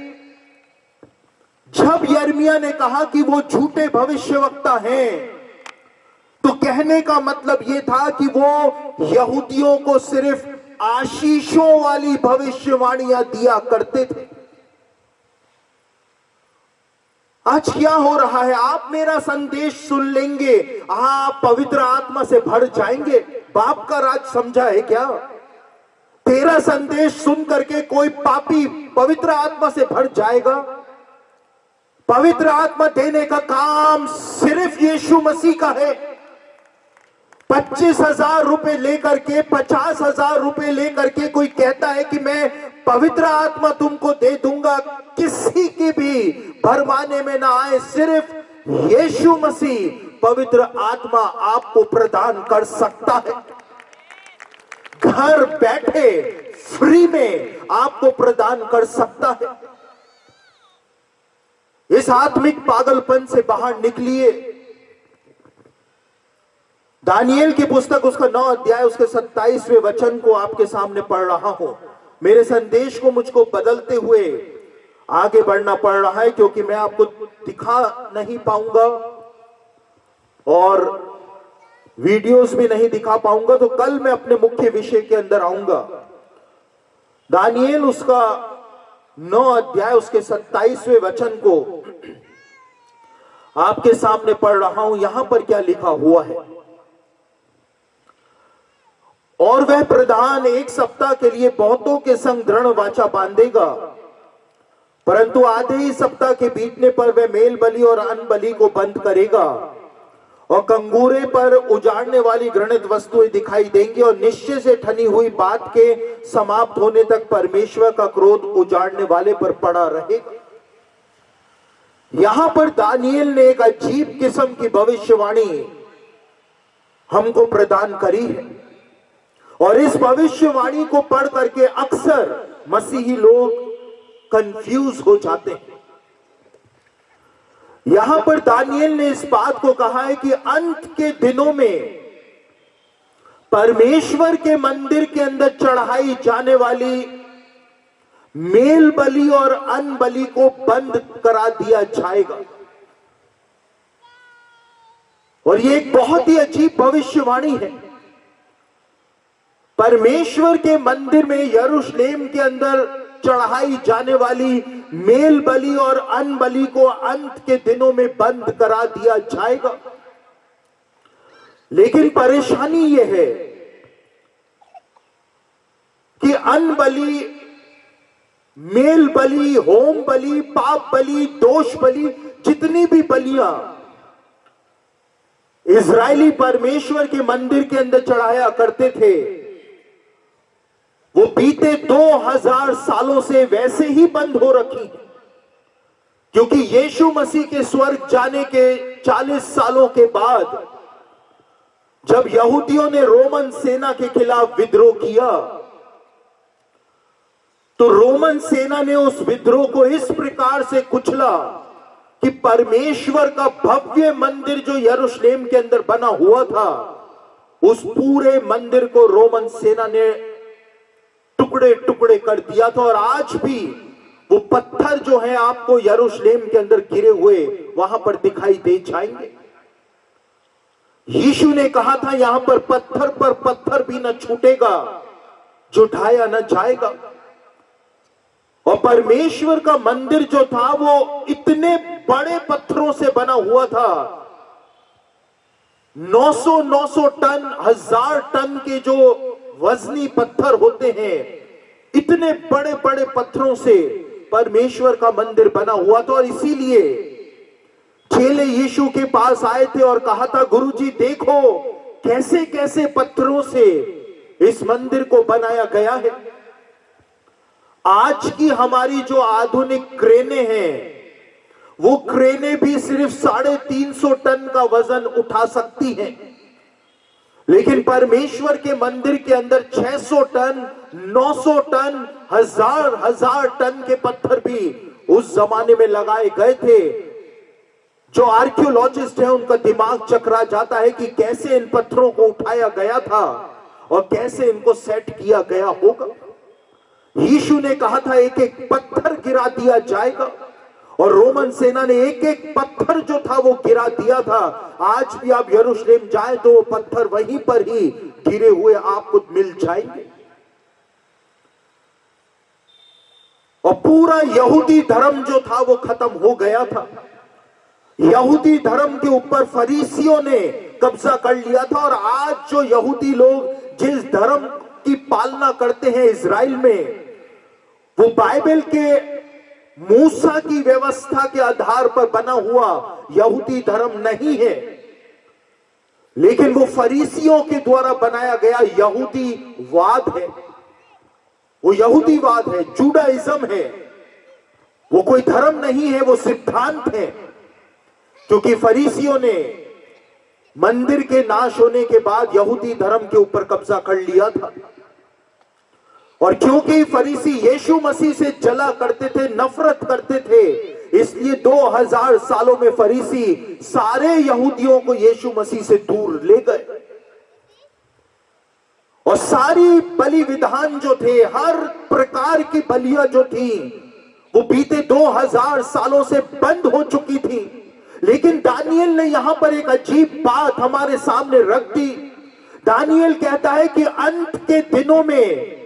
जब यिर्मयाह ने कहा कि वो झूठे भविष्यवक्ता हैं, तो कहने का मतलब यह था कि वो यहूदियों को सिर्फ आशीषों वाली भविष्यवाणियां दिया करते थे। आज क्या हो रहा है, आप मेरा संदेश सुन लेंगे, आप पवित्र आत्मा से भर जाएंगे। बाप का राज समझा है क्या? तेरा संदेश सुन करके कोई पापी पवित्र आत्मा से भर जाएगा? पवित्र आत्मा देने का काम सिर्फ यीशु मसीह का है। 25,000 रुपए लेकर के, 50,000 रुपए लेकर के कोई कहता है कि मैं पवित्र आत्मा तुमको दे दूंगा, किसी की भी भरमाने में ना आए। सिर्फ यीशु मसीह पवित्र आत्मा आपको प्रदान कर सकता है। घर बैठे फ्री में आपको प्रदान कर सकता है। इस आत्मिक पागलपन से बाहर निकलिए। दानियेल की पुस्तक उसका 9 अध्याय उसके 27वें वचन को आपके सामने पढ़ रहा हूं। मेरे संदेश को मुझको बदलते हुए आगे बढ़ना पड़ रहा है, क्योंकि मैं आपको दिखा नहीं पाऊंगा और वीडियोस भी नहीं दिखा पाऊंगा। तो कल मैं अपने मुख्य विषय के अंदर आऊंगा। दानियेल उसका 9 अध्याय उसके 27वें वचन को आपके सामने पढ़ रहा हूं। यहां पर क्या लिखा हुआ है? और वह प्रधान 1 सप्ताह के लिए बहुतों के संग दृढ़ वाचा बांधेगा, परंतु आधे ही सप्ताह के बीतने पर वह मेल बलि और अन्न बलि को बंद करेगा, और कंगूरे पर उजाड़ने वाली घृणित वस्तुएं दिखाई देंगी, और निश्चय से ठनी हुई बात के समाप्त होने तक परमेश्वर का क्रोध उजाड़ने वाले पर पड़ा रहेगा। यहां पर दानियेल ने एक अजीब किस्म की भविष्यवाणी हमको प्रदान करी है, और इस भविष्यवाणी को पढ़ करके अक्सर मसीही लोग कंफ्यूज हो जाते हैं। यहां पर दानियेल ने इस बात को कहा है कि अंत के दिनों में परमेश्वर के मंदिर के अंदर चढ़ाई जाने वाली मेल बलि और अन्न बलि को बंद करा दिया जाएगा। और यह एक बहुत ही अजीब भविष्यवाणी है। परमेश्वर के मंदिर में यरूशलेम के अंदर चढ़ाई जाने वाली मेल बलि और अन्न बलि को अंत के दिनों में बंद करा दिया जाएगा। लेकिन परेशानी यह है कि अन्न बलि, मेल बलि, होम बलि, पाप बलि, दोष बलि, जितनी भी बलियां इजरायली परमेश्वर के मंदिर के अंदर चढ़ाया करते थे, वो बीते 2000 सालों से वैसे ही बंद हो रखी, क्योंकि यीशु मसीह के स्वर्ग जाने के 40 सालों के बाद जब यहूदियों ने रोमन सेना के खिलाफ विद्रोह किया, तो रोमन सेना ने उस विद्रोह को इस प्रकार से कुचला कि परमेश्वर का भव्य मंदिर जो यरूशलेम के अंदर बना हुआ था, उस पूरे मंदिर को रोमन सेना ने टुकड़े टुकड़े कर दिया था। और आज भी वो पत्थर जो है आपको यरूशलेम के अंदर गिरे हुए वहां पर दिखाई दे जाएंगे। यीशु ने कहा था, यहां पर पत्थर भी न छूटेगा जो ढाया न जाएगा। और परमेश्वर का मंदिर जो था वो इतने बड़े पत्थरों से बना हुआ था, 900 टन, 1000 टन के जो वजनी पत्थर होते हैं, इतने बड़े बड़े पत्थरों से परमेश्वर का मंदिर बना हुआ था। और इसीलिए चेले यीशु के पास आए थे और कहा था, गुरुजी देखो कैसे कैसे पत्थरों से इस मंदिर को बनाया गया है। आज की हमारी जो आधुनिक क्रेनें हैं, वो क्रेनें भी सिर्फ 350 टन का वजन उठा सकती हैं, लेकिन परमेश्वर के मंदिर के अंदर 600 टन, 900 टन, 1000 टन के पत्थर भी उस जमाने में लगाए गए थे। जो आर्कियोलॉजिस्ट हैं उनका दिमाग चकरा जाता है कि कैसे इन पत्थरों को उठाया गया था और कैसे इनको सेट किया गया होगा। यीशु ने कहा था एक एक पत्थर गिरा दिया जाएगा, और रोमन सेना ने एक एक पत्थर जो था वो गिरा दिया था। आज भी आप यरूशलेम जाए तो वो पत्थर वहीं पर ही गिरे हुए आपको मिल जाएंगे। और पूरा यहूदी धर्म जो था वो खत्म हो गया था। यहूदी धर्म के ऊपर फरीसियों ने कब्जा कर लिया था, और आज जो यहूदी लोग जिस धर्म की पालना करते हैं इजराइल में, वो बाइबल के मूसा की व्यवस्था के आधार पर बना हुआ यहूदी धर्म नहीं है, लेकिन वो फरीसियों के द्वारा बनाया गया यहूदीवाद है। वो यहूदीवाद है, जुडाइज्म है। वो कोई धर्म नहीं है, वो सिद्धांत है। क्योंकि फरीसियों ने मंदिर के नाश होने के बाद यहूदी धर्म के ऊपर कब्जा कर लिया था, और क्योंकि फरीसी यीशु मसीह से जला करते थे, नफरत करते थे, इसलिए 2000 सालों में फरीसी सारे यहूदियों को यीशु मसीह से दूर ले गए। और सारी बलि विधान जो थे, हर प्रकार की बलियां जो थी, वो बीते 2000 सालों से बंद हो चुकी थी। लेकिन दानियल ने यहां पर एक अजीब बात हमारे सामने रख दी। दानियल कहता है कि अंत के दिनों में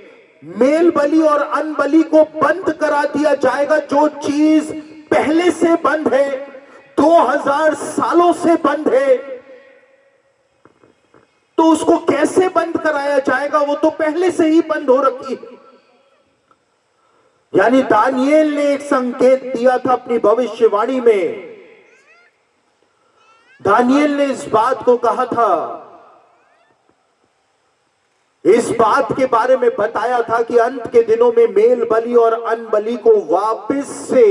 मेल बलि और अन्न बलि को बंद करा दिया जाएगा। जो चीज पहले से बंद है, 2000 सालों से बंद है, तो उसको कैसे बंद कराया जाएगा? वो तो पहले से ही बंद हो रखी है। यानी दानियल ने एक संकेत दिया था अपनी भविष्यवाणी में। दानियल ने इस बात को कहा था, इस बात के बारे में बताया था कि अंत के दिनों में मेल बलि और अन्न बलि को वापस से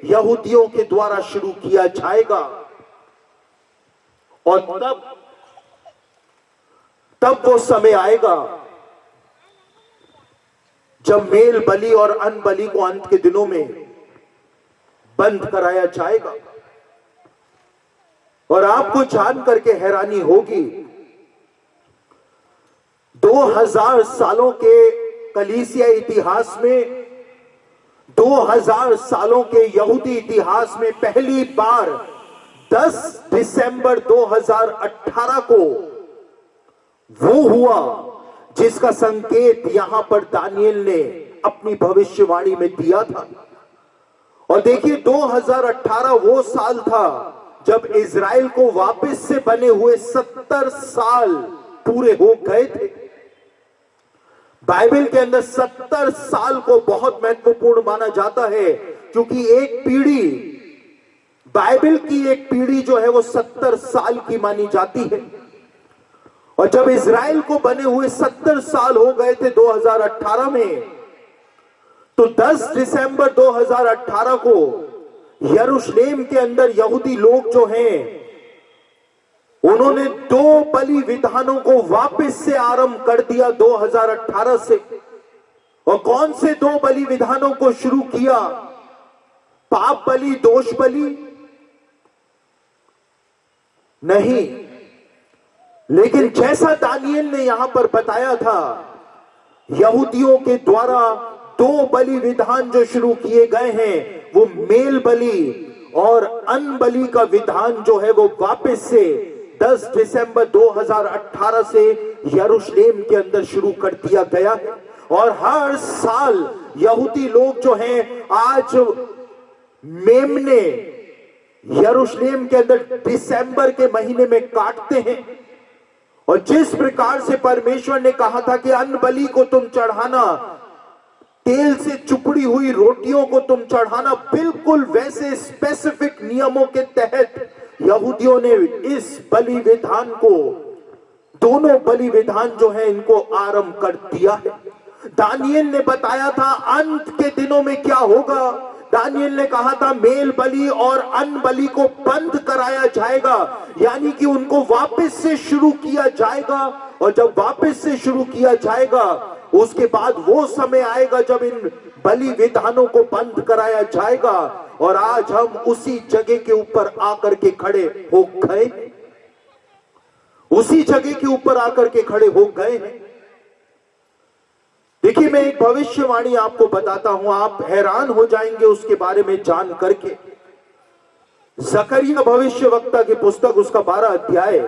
यहूदियों के द्वारा शुरू किया जाएगा। और तब वो समय आएगा जब मेल बलि और अन्न बलि को अंत के दिनों में बंद कराया जाएगा। और आपको जान करके हैरानी होगी, 2000 सालों के कलीसिया इतिहास में, 2000 सालों के यहूदी इतिहास में पहली बार 10 दिसंबर 2018 को वो हुआ जिसका संकेत यहां पर दानियल ने अपनी भविष्यवाणी में दिया था। और देखिए 2018 वो साल था जब इजराइल को वापस से बने हुए 70 साल पूरे हो गए थे। बाइबल के अंदर 70 साल को बहुत महत्वपूर्ण माना जाता है, क्योंकि एक पीढ़ी, बाइबल की एक पीढ़ी जो है वो 70 साल की मानी जाती है। और जब इजराइल को बने हुए 70 साल हो गए थे 2018 में, तो 10 दिसंबर 2018 को यरूशलेम के अंदर यहूदी लोग जो हैं, उन्होंने 2 बलि विधानों को वापस से आरंभ कर दिया 2018 से। और कौन से 2 बलि विधानों को शुरू किया? पाप बलि, दोष बलि नहीं, लेकिन जैसा दानियल ने यहां पर बताया था, यहूदियों के द्वारा 2 बलि विधान जो शुरू किए गए हैं, वो मेल बलि और अन्न बलि का विधान जो है वो वापस से 10 दिसंबर 2018 से यरूशलेम के अंदर शुरू कर दिया गया है। और हर साल यहूदी लोग जो हैं आज मेमने यरूशलेम के अंदर दिसंबर के महीने में काटते हैं। और जिस प्रकार से परमेश्वर ने कहा था कि अन्न बलि को तुम चढ़ाना, तेल से चुपड़ी हुई रोटियों को तुम चढ़ाना, बिल्कुल वैसे स्पेसिफिक नियमों के तहत यहूदियों ने इस बलि विधान को, दोनों बलि विधान जो है इनको आरंभ कर दिया है। दानियल ने बताया था अंत के दिनों में क्या होगा, दानियल ने कहा था मेल बलि और अन्न बलि को बंद कराया जाएगा, यानी कि उनको वापस से शुरू किया जाएगा। और जब वापस से शुरू किया जाएगा उसके बाद वो समय आएगा जब इन बलि विधानों को बंद कराया जाएगा। और आज हम उसी जगह के ऊपर आकर के खड़े हो गए, उसी जगह के ऊपर आकर के खड़े हो गए हैं। देखिए, मैं एक भविष्यवाणी आपको बताता हूं, आप हैरान हो जाएंगे उसके बारे में जान करके। जकरिया भविष्यवक्ता की पुस्तक, उसका 12 अध्याय,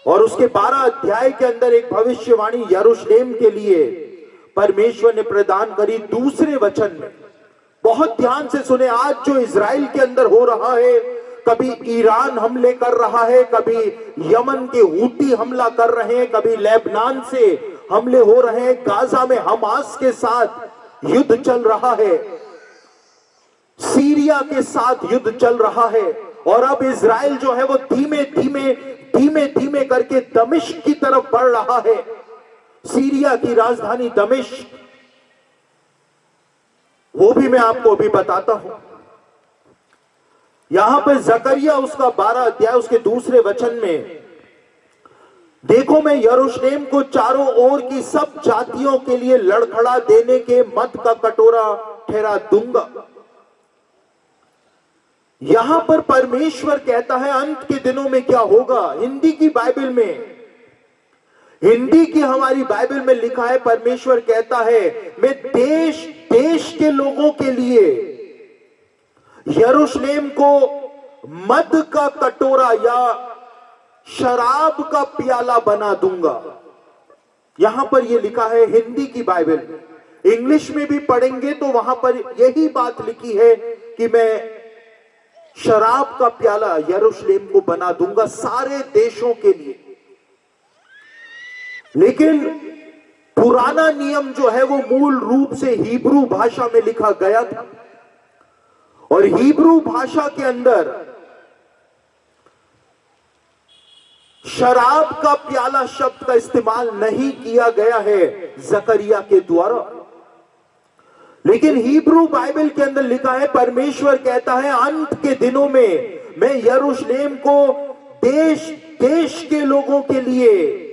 और उसके 12 अध्याय के अंदर एक भविष्यवाणी यरूशलेम के लिए परमेश्वर ने प्रदान करी। दूसरे वचन में बहुत ध्यान से सुने। आज जो इजराइल के अंदर हो रहा है, कभी ईरान हमले कर रहा है, कभी यमन के हूती हमला कर रहे हैं, कभी लेबनान से हमले हो रहे हैं, गाजा में हमास के साथ युद्ध चल रहा है, सीरिया के साथ युद्ध चल रहा है, और अब इजराइल जो है वो धीमे धीमे करके दमिश्क की तरफ बढ़ रहा है। सीरिया की राजधानी दमिश्क, वो भी मैं आपको अभी बताता हूं। यहां पर जकरिया उसका 12 अध्याय उसके दूसरे वचन में, देखो मैं यरूशलेम को चारों ओर की सब जातियों के लिए लड़खड़ा देने के मद का कटोरा ठहरा दूंगा। यहां पर परमेश्वर कहता है अंत के दिनों में क्या होगा। हिंदी की बाइबल में, हिंदी की हमारी बाइबल में लिखा है, परमेश्वर कहता है मैं देश देश के लोगों के लिए यरूशलेम को मद का कटोरा या शराब का प्याला बना दूंगा। यहां पर यह लिखा है हिंदी की बाइबल। इंग्लिश में भी पढ़ेंगे तो वहां पर यही बात लिखी है कि मैं शराब का प्याला यरूशलेम को बना दूंगा सारे देशों के लिए। लेकिन पुराना नियम जो है वो मूल रूप से हिब्रू भाषा में लिखा गया था, और हिब्रू भाषा के अंदर शराब का प्याला शब्द का इस्तेमाल नहीं किया गया है जकरिया के द्वारा। लेकिन हिब्रू बाइबल के अंदर लिखा है, परमेश्वर कहता है अंत के दिनों में मैं यरूशलेम को देश देश के लोगों के लिए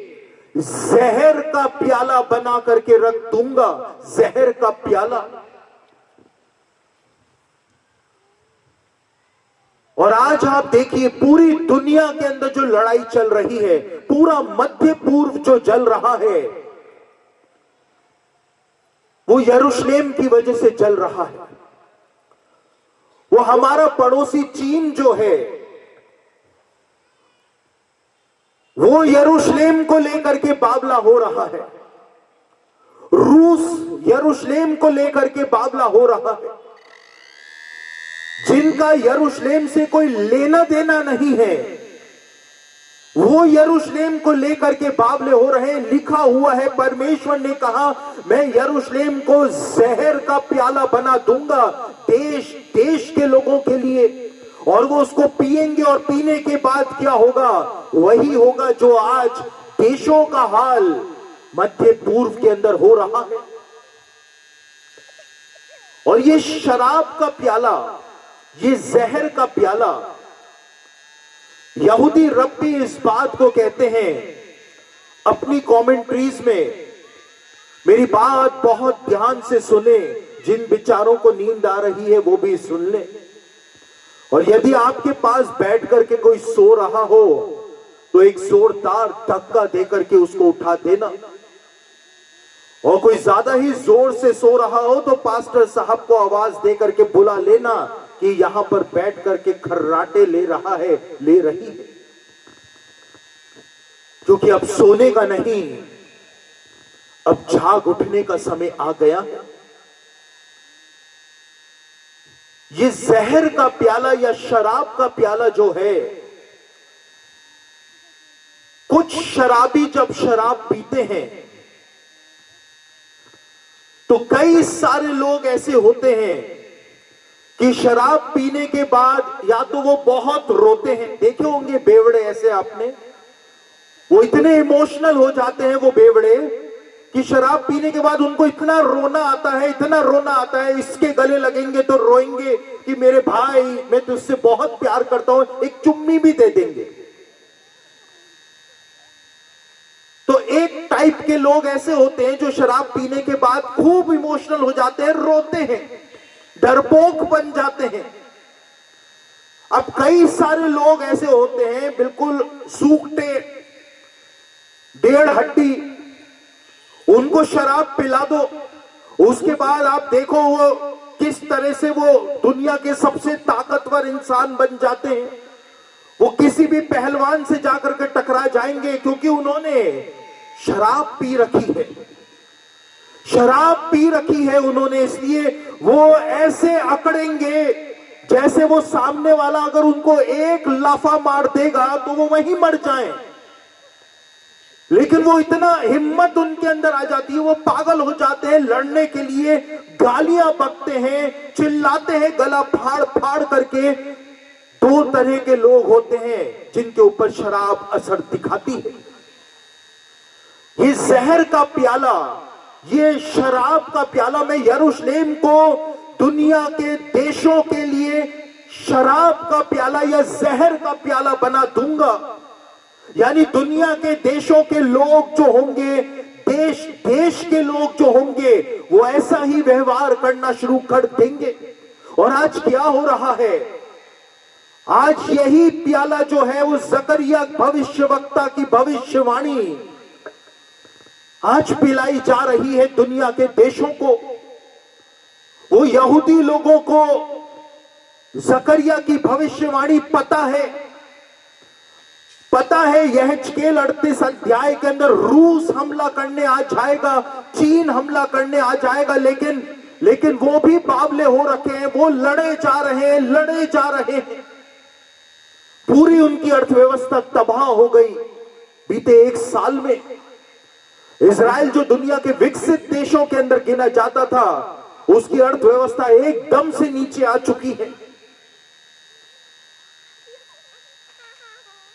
जहर का प्याला बना करके रख दूंगा। जहर का प्याला। और आज आप देखिए पूरी दुनिया के अंदर जो लड़ाई चल रही है, पूरा मध्य पूर्व जो जल रहा है, वो यरूशलेम की वजह से चल रहा है। वो हमारा पड़ोसी चीन जो है, वो यरूशलेम को लेकर के बावला हो रहा है। रूस यरूशलेम को लेकर के बावला हो रहा है। जिनका यरूशलेम से कोई लेना देना नहीं है, वो यरूशलेम को लेकर के बावले हो रहे हैं। लिखा हुआ है, परमेश्वर ने कहा मैं यरूशलेम को जहर का प्याला बना दूंगा देश देश के लोगों के लिए, और वो उसको पिएंगे, और पीने के बाद क्या होगा, वही होगा जो आज देशों का हाल मध्य पूर्व के अंदर हो रहा है। और ये शराब का प्याला, ये जहर का प्याला, यहूदी रब्बी इस बात को कहते हैं अपनी कमेंट्रीज में। मेरी बात बहुत ध्यान से सुने, जिन विचारों को नींद आ रही है वो भी सुन ले। और यदि आपके पास बैठ करके कोई सो रहा हो तो एक जोरदार धक्का देकर के उसको उठा देना, और कोई ज्यादा ही जोर से सो रहा हो तो पास्टर साहब को आवाज दे करके बुला लेना कि यहां पर बैठ करके खर्राटे ले रहा है, ले रही है, क्योंकि अब सोने का नहीं, अब जाग उठने का समय आ गया है। ये जहर का प्याला या शराब का प्याला जो है, कुछ शराबी जब शराब पीते हैं तो कई सारे लोग ऐसे होते हैं कि शराब पीने के बाद या तो वो बहुत रोते हैं। देखे होंगे बेवड़े ऐसे आपने, वो इतने इमोशनल हो जाते हैं वो बेवड़े कि शराब पीने के बाद उनको इतना रोना आता है, इतना रोना आता है, इसके गले लगेंगे तो रोएंगे कि मेरे भाई मैं तुझसे बहुत प्यार करता हूं, एक चुम्मी भी दे देंगे। तो एक टाइप के लोग ऐसे होते हैं जो शराब पीने के बाद खूब इमोशनल हो जाते हैं, रोते हैं, डरपोक बन जाते हैं। अब कई सारे लोग ऐसे होते हैं बिल्कुल सूखते, डेढ़ हड्डी, उनको शराब पिला दो, उसके बाद आप देखो वो किस तरह से वो दुनिया के सबसे ताकतवर इंसान बन जाते हैं। वो किसी भी पहलवान से जाकर के टकरा जाएंगे क्योंकि उन्होंने शराब पी रखी है, शराब पी रखी है उन्होंने, इसलिए वो ऐसे अकड़ेंगे जैसे वो सामने वाला अगर उनको एक लाफा मार देगा तो वो वहीं मर जाएं। लेकिन वो इतना हिम्मत उनके अंदर आ जाती है, वो पागल हो जाते हैं लड़ने के लिए, गालियां बकते हैं, चिल्लाते हैं गला फाड़ फाड़ करके। दो तरह के लोग होते हैं जिनके ऊपर शराब असर दिखाती है। ये जहर का प्याला, ये शराब का प्याला, मैं यरूशलेम को दुनिया के देशों के लिए शराब का प्याला या जहर का प्याला बना दूंगा। यानी दुनिया के देशों के लोग जो होंगे, देश देश के लोग जो होंगे, वो ऐसा ही व्यवहार करना शुरू कर देंगे। और आज क्या हो रहा है, आज यही प्याला जो है वो जकरिया भविष्यवक्ता की भविष्यवाणी आज पिलाई जा रही है दुनिया के देशों को। वो यहूदी लोगों को जकरिया की भविष्यवाणी पता है, पता है यहेजकेल 38 अध्याय के अंदर रूस हमला करने आ जाएगा, चीन हमला करने आ जाएगा, लेकिन वो भी बावले हो रखे हैं, वो लड़े जा रहे हैं, लड़े जा रहे हैं। पूरी उनकी अर्थव्यवस्था तबाह हो गई बीते एक साल में। इजराइल जो दुनिया के विकसित देशों के अंदर गिना जाता था, उसकी अर्थव्यवस्था एकदम से नीचे आ चुकी है।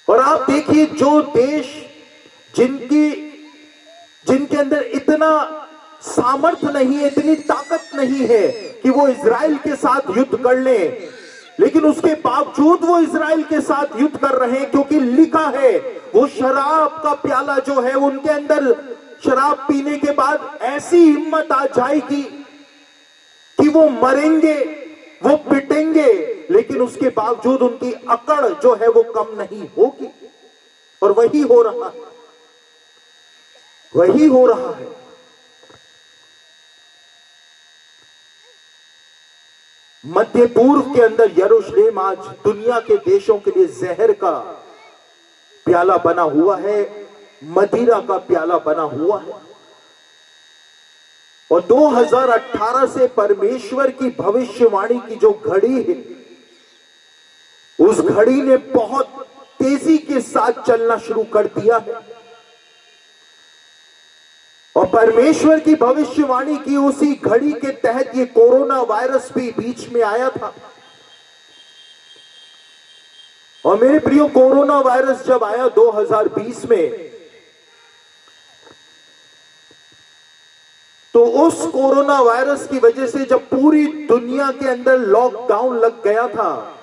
और आप देखिए जो देश जिनके अंदर इतना सामर्थ्य नहीं है, इतनी ताकत नहीं है कि वो इजराइल के साथ युद्ध कर ले, लेकिन उसके बावजूद वो इजराइल के साथ युद्ध कर रहे हैं क्योंकि लिखा है वो शराब का प्याला जो है उनके अंदर, शराब पीने के बाद ऐसी हिम्मत आ जाएगी कि वो मरेंगे, वो पिटेंगे, लेकिन उसके बावजूद उनकी अकड़ जो है वो कम नहीं होगी। और वही हो रहा है, वही हो रहा है। मध्य पूर्व के अंदर यरूशलेम आज दुनिया के देशों के लिए जहर का प्याला बना हुआ है, मदिरा का प्याला बना हुआ है। और 2018 से परमेश्वर की भविष्यवाणी की जो घड़ी है, उस घड़ी ने बहुत तेजी के साथ चलना शुरू कर दिया है। और परमेश्वर की भविष्यवाणी की उसी घड़ी के तहत ये कोरोना वायरस भी बीच में आया था। और मेरे प्रियो, कोरोना वायरस जब आया 2020 में, तो उस कोरोना वायरस की वजह से जब पूरी दुनिया के अंदर लॉकडाउन लग गया था,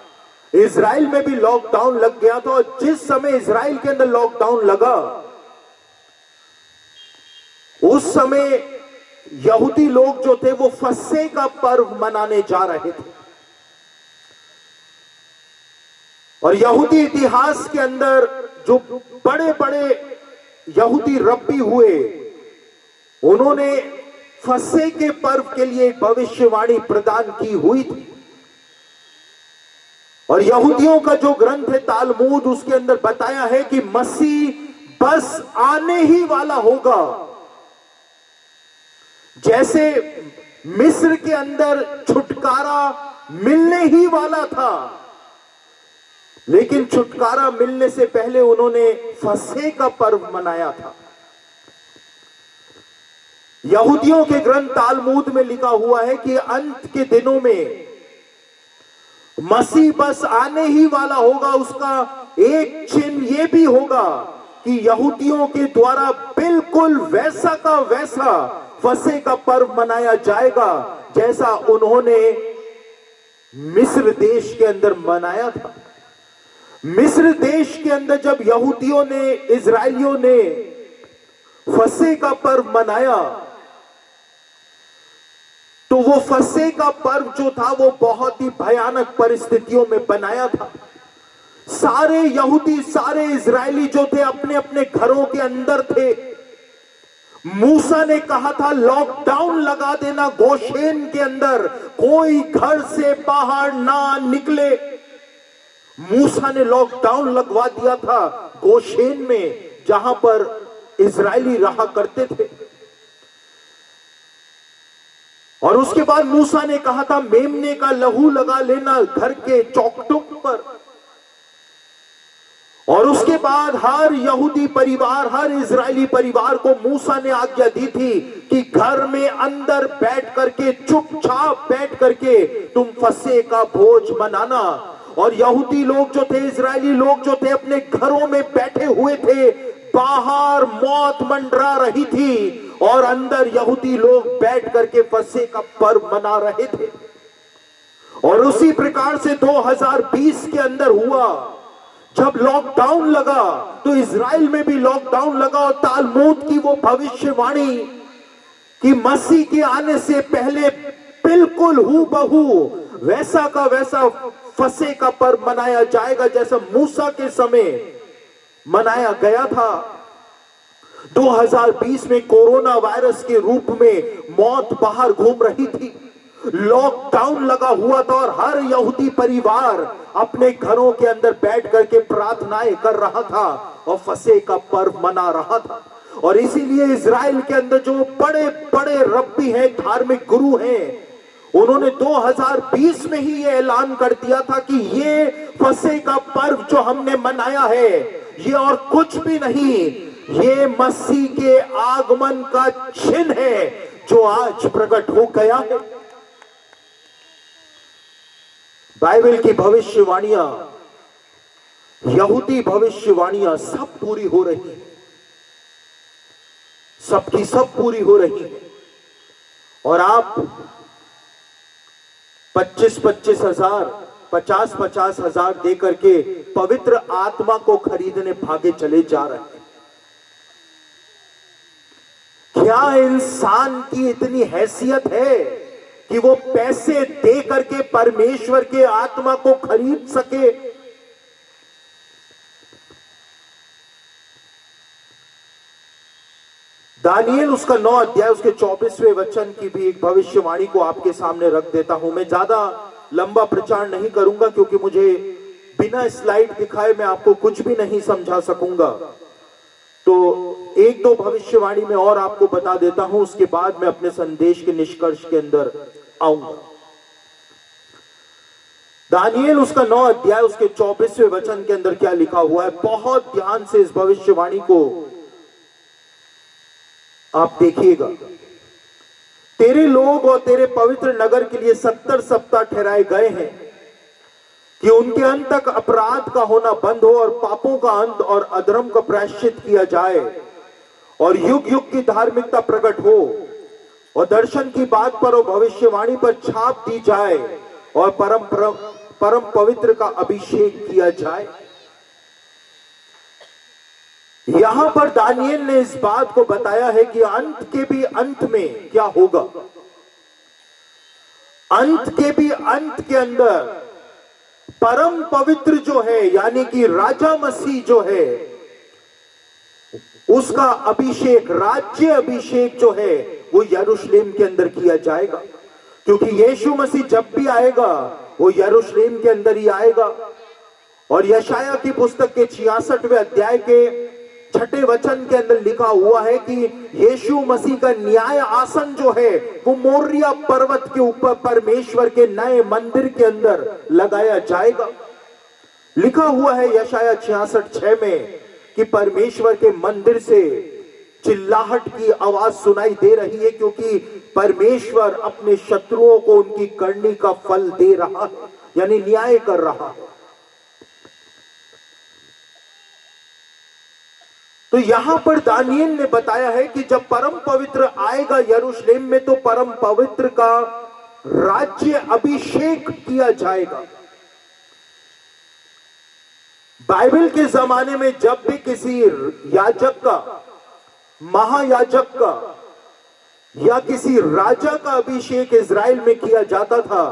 इजराइल में भी लॉकडाउन लग गया था। और जिस समय इजराइल के अंदर लॉकडाउन लगा, उस समय यहूदी लोग जो थे वो फसह का पर्व मनाने जा रहे थे। और यहूदी इतिहास के अंदर जो बड़े बड़े यहूदी रब्बी हुए, उन्होंने फसह के पर्व के लिए एक भविष्यवाणी प्रदान की हुई थी। और यहूदियों का जो ग्रंथ है तालमूद, उसके अंदर बताया है कि मसीह बस आने ही वाला होगा। जैसे मिस्र के अंदर छुटकारा मिलने ही वाला था, लेकिन छुटकारा मिलने से पहले उन्होंने फसह का पर्व मनाया था। यहूदियों के ग्रंथ तालमूद में लिखा हुआ है कि अंत के दिनों में मसीह बस आने ही वाला होगा। उसका एक चिन्ह यह भी होगा कि यहूदियों के द्वारा बिल्कुल वैसा का वैसा फसह का पर्व मनाया जाएगा जैसा उन्होंने मिस्र देश के अंदर मनाया था। मिस्र देश के अंदर जब यहूदियों ने, इजरायलियों ने फसह का पर्व मनाया तो वो फसह का पर्व जो था वो बहुत ही भयानक परिस्थितियों में बनाया था। सारे यहूदी, सारे इजरायली जो थे अपने अपने घरों के अंदर थे। मूसा ने कहा था लॉकडाउन लगा देना गोशेन के अंदर, कोई घर से बाहर ना निकले। मूसा ने लॉकडाउन लगवा दिया था गोशेन में जहां पर इजरायली रहा करते थे। और उसके बाद मूसा ने कहा था मेमने का लहू लगा लेना घर के चौखटों पर। और उसके बाद हर यहूदी परिवार, हर इजरायली परिवार को मूसा ने आज्ञा दी थी कि घर में अंदर बैठ करके, चुपचाप बैठ करके तुम फसह का भोज मनाना। और यहूदी लोग जो थे, इजरायली लोग जो थे अपने घरों में बैठे हुए थे, बाहर मौत मंडरा रही थी और अंदर यहूदी लोग बैठ करके फसह का पर्व मना रहे थे। और उसी प्रकार से 2020 के अंदर हुआ, जब लॉकडाउन लगा तो इजराइल में भी लॉकडाउन लगा। और तालमूद की वो भविष्यवाणी कि मसीह के आने से पहले बिल्कुल हूबहू वैसा का वैसा फसह का पर्व मनाया जाएगा जैसा मूसा के समय मनाया गया था। 2020 में कोरोना वायरस के रूप में मौत बाहर घूम रही थी, लॉकडाउन लगा हुआ था और हर यहूदी परिवार अपने घरों के अंदर बैठ करके प्रार्थनाएं कर रहा था और फसह का पर्व मना रहा था। और इसीलिए इजराइल के अंदर जो बड़े बड़े रब्बी हैं, धार्मिक गुरु हैं, उन्होंने 2020 में ही ये ऐलान कर दिया था कि ये फसह का पर्व जो हमने मनाया है ये और कुछ भी नहीं, ये मसीह के आगमन का चिन्ह है जो आज प्रकट हो गया है। बाइबल की भविष्यवाणियां, यहूदी भविष्यवाणियां सब पूरी हो रही है, सबकी सब पूरी हो रही है। और आप 25-25 हजार, 50-50 हजार दे करके पवित्र आत्मा को खरीदने भागे चले जा रहे हैं। क्या इंसान की इतनी हैसियत है कि वो पैसे दे करके परमेश्वर के आत्मा को खरीद सके? दानिएल उसका 9 अध्याय उसके 24वें वचन की भी एक भविष्यवाणी को आपके सामने रख देता हूं। मैं ज्यादा लंबा प्रचार नहीं करूंगा क्योंकि मुझे बिना स्लाइड दिखाए मैं आपको कुछ भी नहीं समझा सकूंगा। तो एक दो भविष्यवाणी में और आपको बता देता हूं, उसके बाद मैं अपने संदेश के निष्कर्ष के अंदर आऊंगा। दानिएल उसका 9 अध्याय उसके 24वें वचन के अंदर क्या लिखा हुआ है, बहुत ध्यान से इस भविष्यवाणी को आप देखिएगा। तेरे लोग और तेरे पवित्र नगर के लिए 70 सप्ताह ठहराए गए हैं कि उनके अंत तक अपराध का होना बंद हो और पापों का अंत और अधर्म का प्रायश्चित किया जाए और युग युग की धार्मिकता प्रकट हो और दर्शन की बात पर और भविष्यवाणी पर छाप दी जाए और परम पवित्र का अभिषेक किया जाए। यहां पर दानिएल ने इस बात को बताया है कि अंत के भी अंत में क्या होगा। अंत के भी अंत के अंदर परम पवित्र जो है यानी कि राजा मसीह जो है उसका अभिषेक, राज्य अभिषेक जो है वो यरूशलेम के अंदर किया जाएगा, क्योंकि यीशु मसीह जब भी आएगा वो यरूशलेम के अंदर ही आएगा। और यशाया की पुस्तक के 66वें अध्याय के 6ठे वचन के अंदर लिखा हुआ है कि यीशु मसीह का न्याय आसन जो है वो मोरिया पर्वत के ऊपर परमेश्वर के नए मंदिर के अंदर लगाया जाएगा। लिखा हुआ है यशाया 66:6 में कि परमेश्वर के मंदिर से चिल्लाहट की आवाज सुनाई दे रही है, क्योंकि परमेश्वर अपने शत्रुओं को उनकी करनी का फल दे रहा है, यानी न्याय कर रहा है। तो यहां पर दानियेल ने बताया है कि जब परम पवित्र आएगा यरूशलेम में, तो परम पवित्र का राज्य अभिषेक किया जाएगा। बाइबल के जमाने में जब भी किसी याजक का, महायाजक का या किसी राजा का अभिषेक इज़राइल में किया जाता था,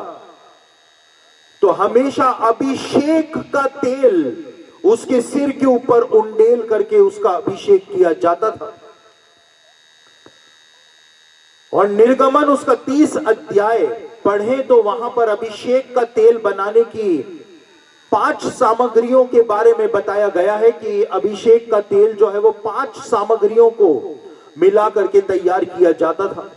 तो हमेशा अभिषेक का तेल उसके सिर के ऊपर उंडेल करके उसका अभिषेक किया जाता था। और निर्गमन उसका 30 अध्याय पढ़े तो वहां पर अभिषेक का तेल बनाने की 5 सामग्रियों के बारे में बताया गया है कि अभिषेक का तेल जो है वो 5 सामग्रियों को मिला करके तैयार किया जाता था।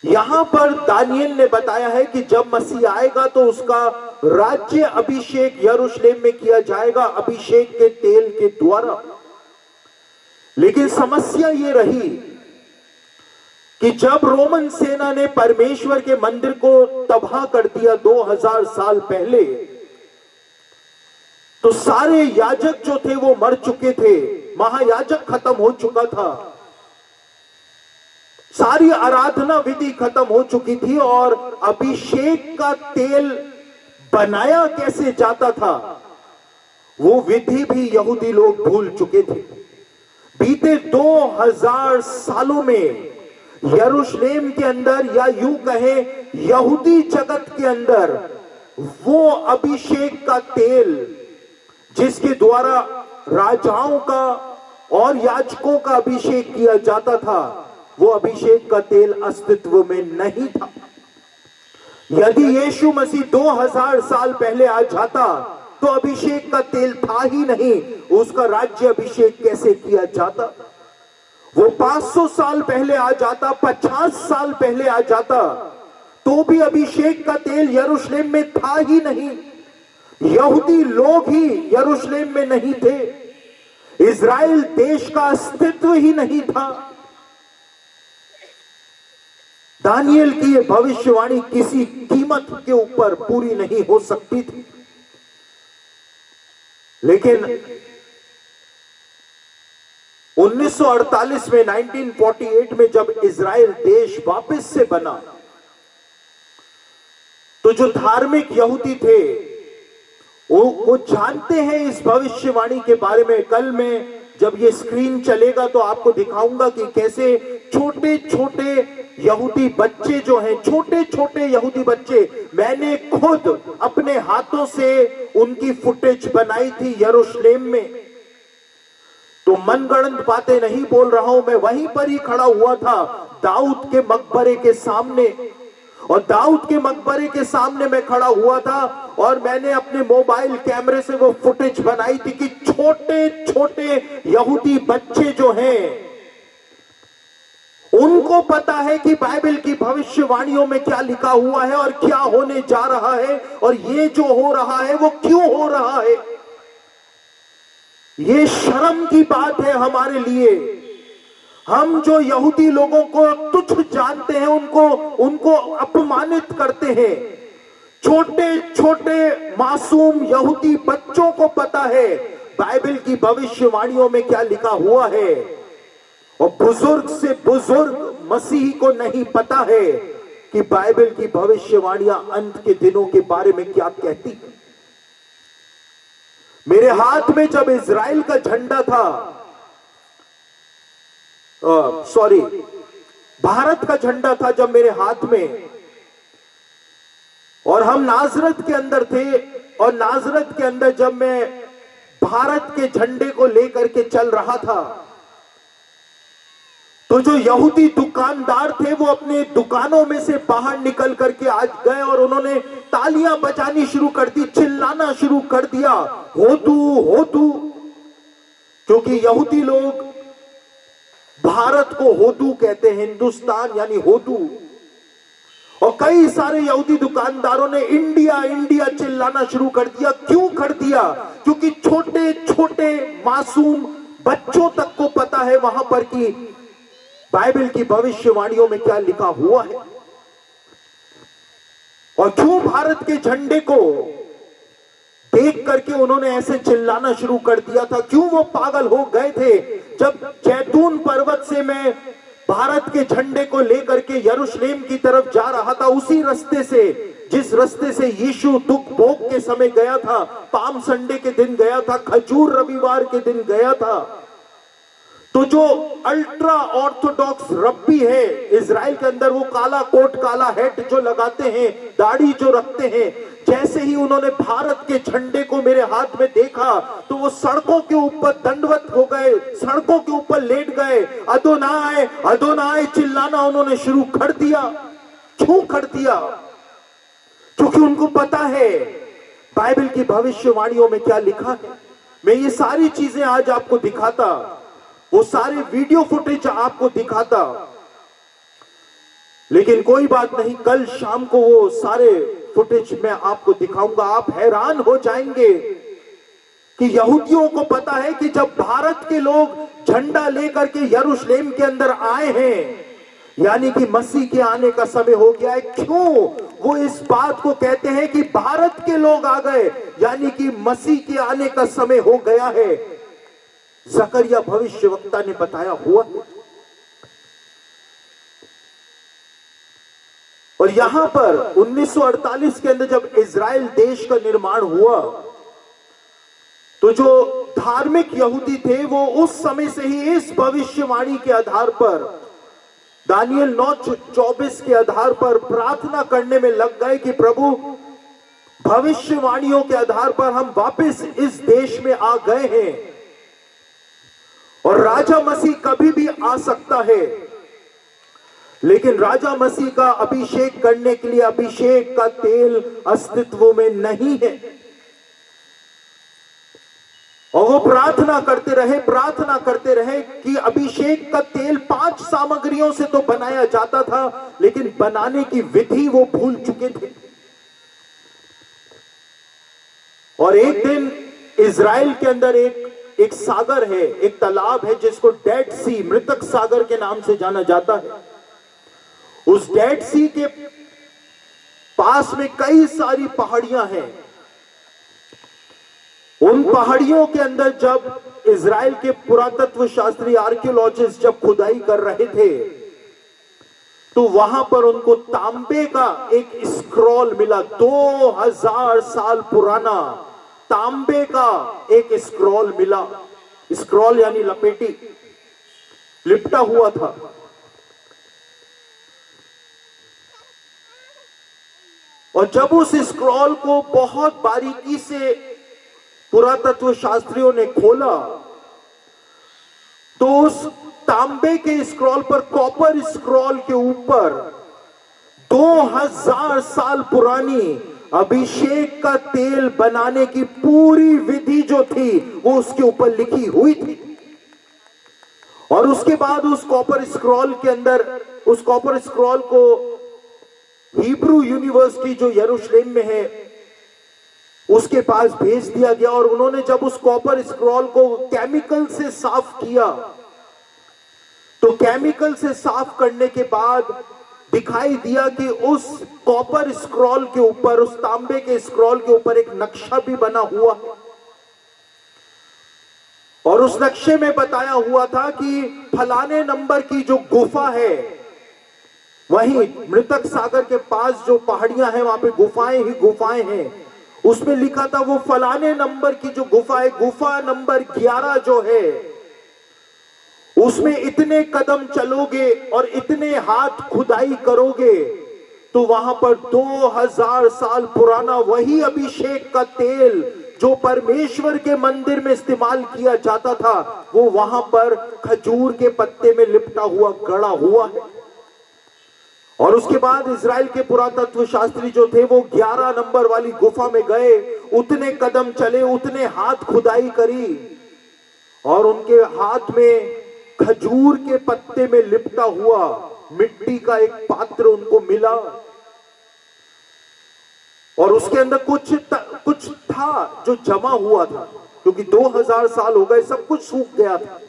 यहां पर दानियेल ने बताया है कि जब मसीह आएगा तो उसका राज्य अभिषेक यरूशलेम में किया जाएगा अभिषेक के तेल के द्वारा। लेकिन समस्या यह रही कि जब रोमन सेना ने परमेश्वर के मंदिर को तबाह कर दिया 2000 साल पहले, तो सारे याजक जो थे वो मर चुके थे, महायाजक खत्म हो चुका था, सारी आराधना विधि खत्म हो चुकी थी और अभिषेक का तेल बनाया कैसे जाता था वो विधि भी यहूदी लोग भूल चुके थे। बीते 2000 सालों में यरूशलेम के अंदर, या यूं कहें यहूदी जगत के अंदर, वो अभिषेक का तेल जिसके द्वारा राजाओं का और याजकों का अभिषेक किया जाता था, वो अभिषेक का तेल अस्तित्व में नहीं था। यदि यीशु मसीह 2000 साल पहले आ जाता तो अभिषेक का तेल था ही नहीं, उसका राज्य अभिषेक कैसे किया जाता? वो 500 साल पहले आ जाता, 50 साल पहले आ जाता, तो भी अभिषेक का तेल यरूशलेम में था ही नहीं। यहूदी लोग ही यरूशलेम में नहीं थे, इज़राइल देश का अस्तित्व ही नहीं था। दानियेल की यह भविष्यवाणी किसी कीमत के ऊपर पूरी नहीं हो सकती थी। लेकिन 1948 में, 1948 में जब इज़राइल देश वापस से बना, तो जो धार्मिक यहूदी थे वो जानते हैं इस भविष्यवाणी के बारे में। कल मैं जब ये स्क्रीन चलेगा तो आपको दिखाऊंगा कि कैसे छोटे छोटे यहूदी बच्चे जो हैं, छोटे छोटे यहूदी बच्चे, मैंने खुद अपने हाथों से उनकी फुटेज बनाई थी यरूशलेम में। तो मनगढ़ंत बातें नहीं बोल रहा हूं, मैं वहीं पर ही खड़ा हुआ था दाऊद के मकबरे के सामने, और दाऊद के मकबरे के सामने मैं खड़ा हुआ था और मैंने अपने मोबाइल कैमरे से वो फुटेज बनाई थी कि छोटे छोटे यहूदी बच्चे जो हैं, उनको पता है कि बाइबल की भविष्यवाणियों में क्या लिखा हुआ है और क्या होने जा रहा है, और ये जो हो रहा है वो क्यों हो रहा है। ये शर्म की बात है हमारे लिए। हम जो यहूदी लोगों को तुच्छ जानते हैं, उनको अपमानित करते हैं। छोटे छोटे मासूम यहूदी बच्चों को पता है बाइबल की भविष्यवाणियों में क्या लिखा हुआ है, और बुजुर्ग से बुजुर्ग मसीही को नहीं पता है कि बाइबल की भविष्यवाणियां अंत के दिनों के बारे में क्या कहती है। मेरे हाथ में जब इज़राइल का झंडा था, भारत का झंडा था जब मेरे हाथ में, और हम नाजरत के अंदर थे, और नाजरत के अंदर जब मैं भारत के झंडे को लेकर के चल रहा था, तो जो यहूदी दुकानदार थे वो अपने दुकानों में से बाहर निकल करके आज गए और उन्होंने तालियां बजानी शुरू कर दी, चिल्लाना शुरू कर दिया, होतू होतू, क्योंकि यहूदी लोग भारत को होतू कहते हैं, हिंदुस्तान यानी होतू। और कई सारे यहूदी दुकानदारों ने इंडिया इंडिया चिल्लाना शुरू कर दिया। क्यों कर दिया? क्योंकि छोटे छोटे मासूम बच्चों तक को पता है वहां पर कि बाइबल की भविष्यवाणियों में क्या लिखा हुआ है। और क्यों भारत के झंडे को देख करके उन्होंने ऐसे चिल्लाना शुरू कर दिया था। क्यों वो पागल हो गए थे? जब जैतून पर्वत से मैं भारत के झंडे को लेकर के यरूशलेम की तरफ जा रहा था, उसी रास्ते से जिस रास्ते से यीशु दुख भोग के समय गया था, पाम संडे के दिन गया था, खजूर रविवार के दिन गया था, तो जो अल्ट्रा ऑर्थोडॉक्स रब्बी है इजराइल के अंदर, वो काला कोट काला हैट जो लगाते हैं, दाढ़ी जो रखते हैं, जैसे ही उन्होंने भारत के झंडे को मेरे हाथ में देखा तो वो सड़कों के ऊपर दंडवत हो गए, सड़कों के ऊपर लेट गए, अदोनाय चिल्लाना उन्होंने शुरू कर दिया। क्यों कर दिया? क्योंकि उनको पता है बाइबल की भविष्यवाणियों में क्या लिखा है। मैं ये सारी चीजें आज आपको दिखाता, वो सारे वीडियो फुटेज आपको दिखाता, लेकिन कोई बात नहीं, कल शाम को वो सारे फुटेज मैं आपको दिखाऊंगा। आप हैरान हो जाएंगे कि यहूदियों को पता है कि जब भारत के लोग झंडा लेकर के यरूशलेम के अंदर आए हैं, यानी कि मसीह के आने का समय हो गया है। क्यों वो इस बात को कहते हैं कि भारत के लोग आ गए, यानी कि मसीह के आने का समय हो गया है? जकरिया भविष्यवक्ता ने बताया हुआ। और यहां पर 1948 के अंदर जब इजराइल देश का निर्माण हुआ, तो जो धार्मिक यहूदी थे वो उस समय से ही इस भविष्यवाणी के आधार पर, दानियल 9:24 के आधार पर प्रार्थना करने में लग गए कि प्रभु, भविष्यवाणियों के आधार पर हम वापस इस देश में आ गए हैं और राजा मसीह कभी भी आ सकता है, लेकिन राजा मसीह का अभिषेक करने के लिए अभिषेक का तेल अस्तित्व में नहीं है। और वो प्रार्थना करते रहे कि अभिषेक का तेल 5 सामग्रियों से तो बनाया जाता था, लेकिन बनाने की विधि वो भूल चुके थे। और एक दिन इजराइल के अंदर एक सागर है, एक तालाब है जिसको डेड सी, मृतक सागर के नाम से जाना जाता है। उस डेड सी के पास में कई सारी पहाड़ियां हैं। उन पहाड़ियों के अंदर जब इजराइल के पुरातत्व शास्त्री आर्कियोलॉजिस्ट जब खुदाई कर रहे थे, तो वहां पर उनको तांबे का एक स्क्रॉल मिला। 2000 साल पुराना तांबे का एक स्क्रॉल मिला। स्क्रॉल यानी लपेटी, लिपटा हुआ था। और जब उस स्क्रॉल को बहुत बारीकी से पुरातत्व शास्त्रियों ने खोला, तो उस तांबे के स्क्रॉल पर, कॉपर स्क्रॉल के ऊपर 2000 साल पुरानी अभिषेक का तेल बनाने की पूरी विधि जो थी वो उसके ऊपर लिखी हुई थी। और उसके बाद उस कॉपर स्क्रॉल के अंदर, उस कॉपर स्क्रॉल को हिब्रू यूनिवर्सिटी जो यरूशलेम में है उसके पास भेज दिया गया। और उन्होंने जब उस कॉपर स्क्रॉल को केमिकल से साफ किया, तो केमिकल से साफ करने के बाद दिखाई दिया कि उस कॉपर स्क्रॉल के ऊपर, उस तांबे के स्क्रॉल के ऊपर एक नक्शा भी बना हुआ है। और उस नक्शे में बताया हुआ था कि फलाने नंबर की जो गुफा है, वहीं मृतक सागर के पास जो पहाड़ियां हैं वहां पे गुफाएं ही गुफाएं हैं। उसमें लिखा था वो फलाने नंबर की जो गुफा है, गुफा नंबर 11 जो है, उसमें इतने कदम चलोगे और इतने हाथ खुदाई करोगे तो वहां पर 2000 साल पुराना वही अभिषेक का तेल जो परमेश्वर के मंदिर में इस्तेमाल किया जाता था, वो वहां पर खजूर के पत्ते में लिपटा हुआ गड़ा हुआ है। और उसके बाद इजराइल के पुरातत्व शास्त्री जो थे वो 11 नंबर वाली गुफा में गए, उतने कदम चले, उतने हाथ खुदाई करी, और उनके हाथ में खजूर के पत्ते में लिपटा हुआ मिट्टी का एक पात्र उनको मिला। और उसके अंदर कुछ था जो जमा हुआ था, क्योंकि 2000 साल हो गए, सब कुछ सूख गया था।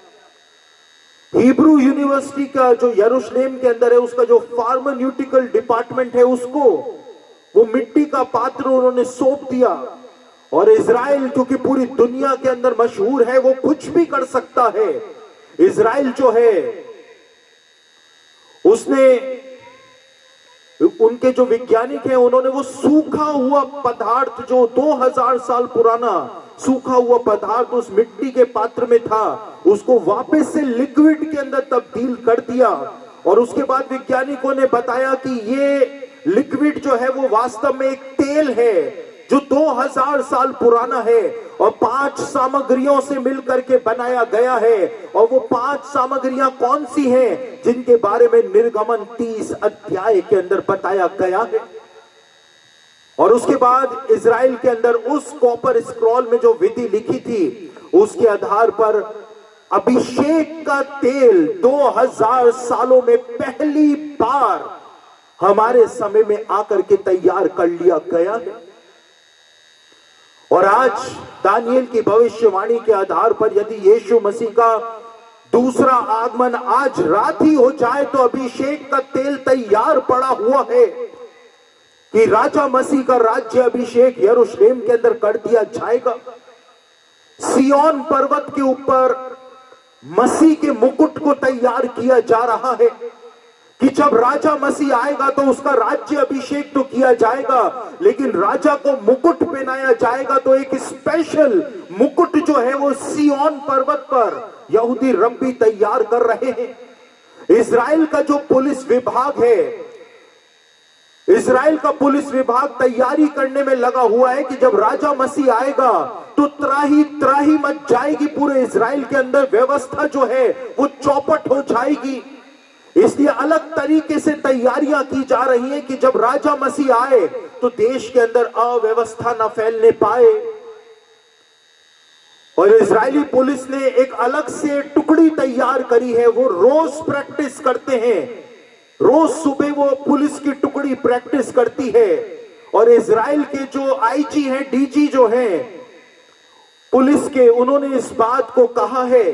हिब्रू यूनिवर्सिटी का जो यरूशलेम के अंदर है, उसका जो फार्मास्यूटिकल डिपार्टमेंट है, उसको वो मिट्टी का पात्र उन्होंने सौंप दिया। और इज़राइल क्योंकि पूरी दुनिया के अंदर मशहूर है, वो कुछ भी कर सकता है। इज़राइल जो है उसने, उनके जो वैज्ञानिक हैं उन्होंने वो सूखा हुआ पदार्थ जो 2000 साल पुराना सूखा हुआ पदार्थ उस मिट्टी के पात्र में था, उसको वापस से लिक्विड के अंदर तब्दील कर दिया। और उसके बाद वैज्ञानिकों ने बताया कि ये लिक्विड जो है वो वास्तव में एक तेल है जो 2000 साल पुराना है और 5 सामग्रियों से मिलकर के बनाया गया है। और वो 5 सामग्रियां कौन सी हैं जिनके बारे में निर्गमन 30 अध्याय के अंदर बताया गया है। और उसके बाद इज़राइल के अंदर उस कॉपर स्क्रॉल में जो विधि लिखी थी उसके आधार पर अभिषेक का तेल 2000 सालों में पहली बार हमारे समय में आकर के तैयार कर लिया गया है। और आज दानियल की भविष्यवाणी के आधार पर यदि यीशु मसीह का दूसरा आगमन आज रात ही हो जाए तो अभिषेक का तेल तैयार पड़ा हुआ है कि राजा मसीह का राज्य अभिषेक यरूशलेम के अंदर कर दिया जाएगा। सिय्योन पर्वत के ऊपर मसीह के मुकुट को तैयार किया जा रहा है कि जब राजा मसीह आएगा तो उसका राज्य अभिषेक तो किया जाएगा, लेकिन राजा को मुकुट पहनाया जाएगा। तो एक स्पेशल मुकुट जो है वो सिय्योन पर्वत पर यहूदी रब्बी तैयार कर रहे हैं। इज़राइल का जो पुलिस विभाग है, इज़राइल का पुलिस विभाग तैयारी करने में लगा हुआ है कि जब राजा मसीह आएगा तो त्राही त्राही मच जाएगी, पूरे इज़राइल के अंदर व्यवस्था जो है वो चौपट हो जाएगी। इसलिए अलग तरीके से तैयारियां की जा रही हैं कि जब राजा मसीह आए तो देश के अंदर अव्यवस्था न फैलने पाए। और इजरायली पुलिस ने एक अलग से टुकड़ी तैयार करी है, वो रोज प्रैक्टिस करते हैं, रोज सुबह वो पुलिस की टुकड़ी प्रैक्टिस करती है। और इजराइल के जो आईजी हैं, डीजी जो हैं पुलिस के, उन्होंने इस बात को कहा है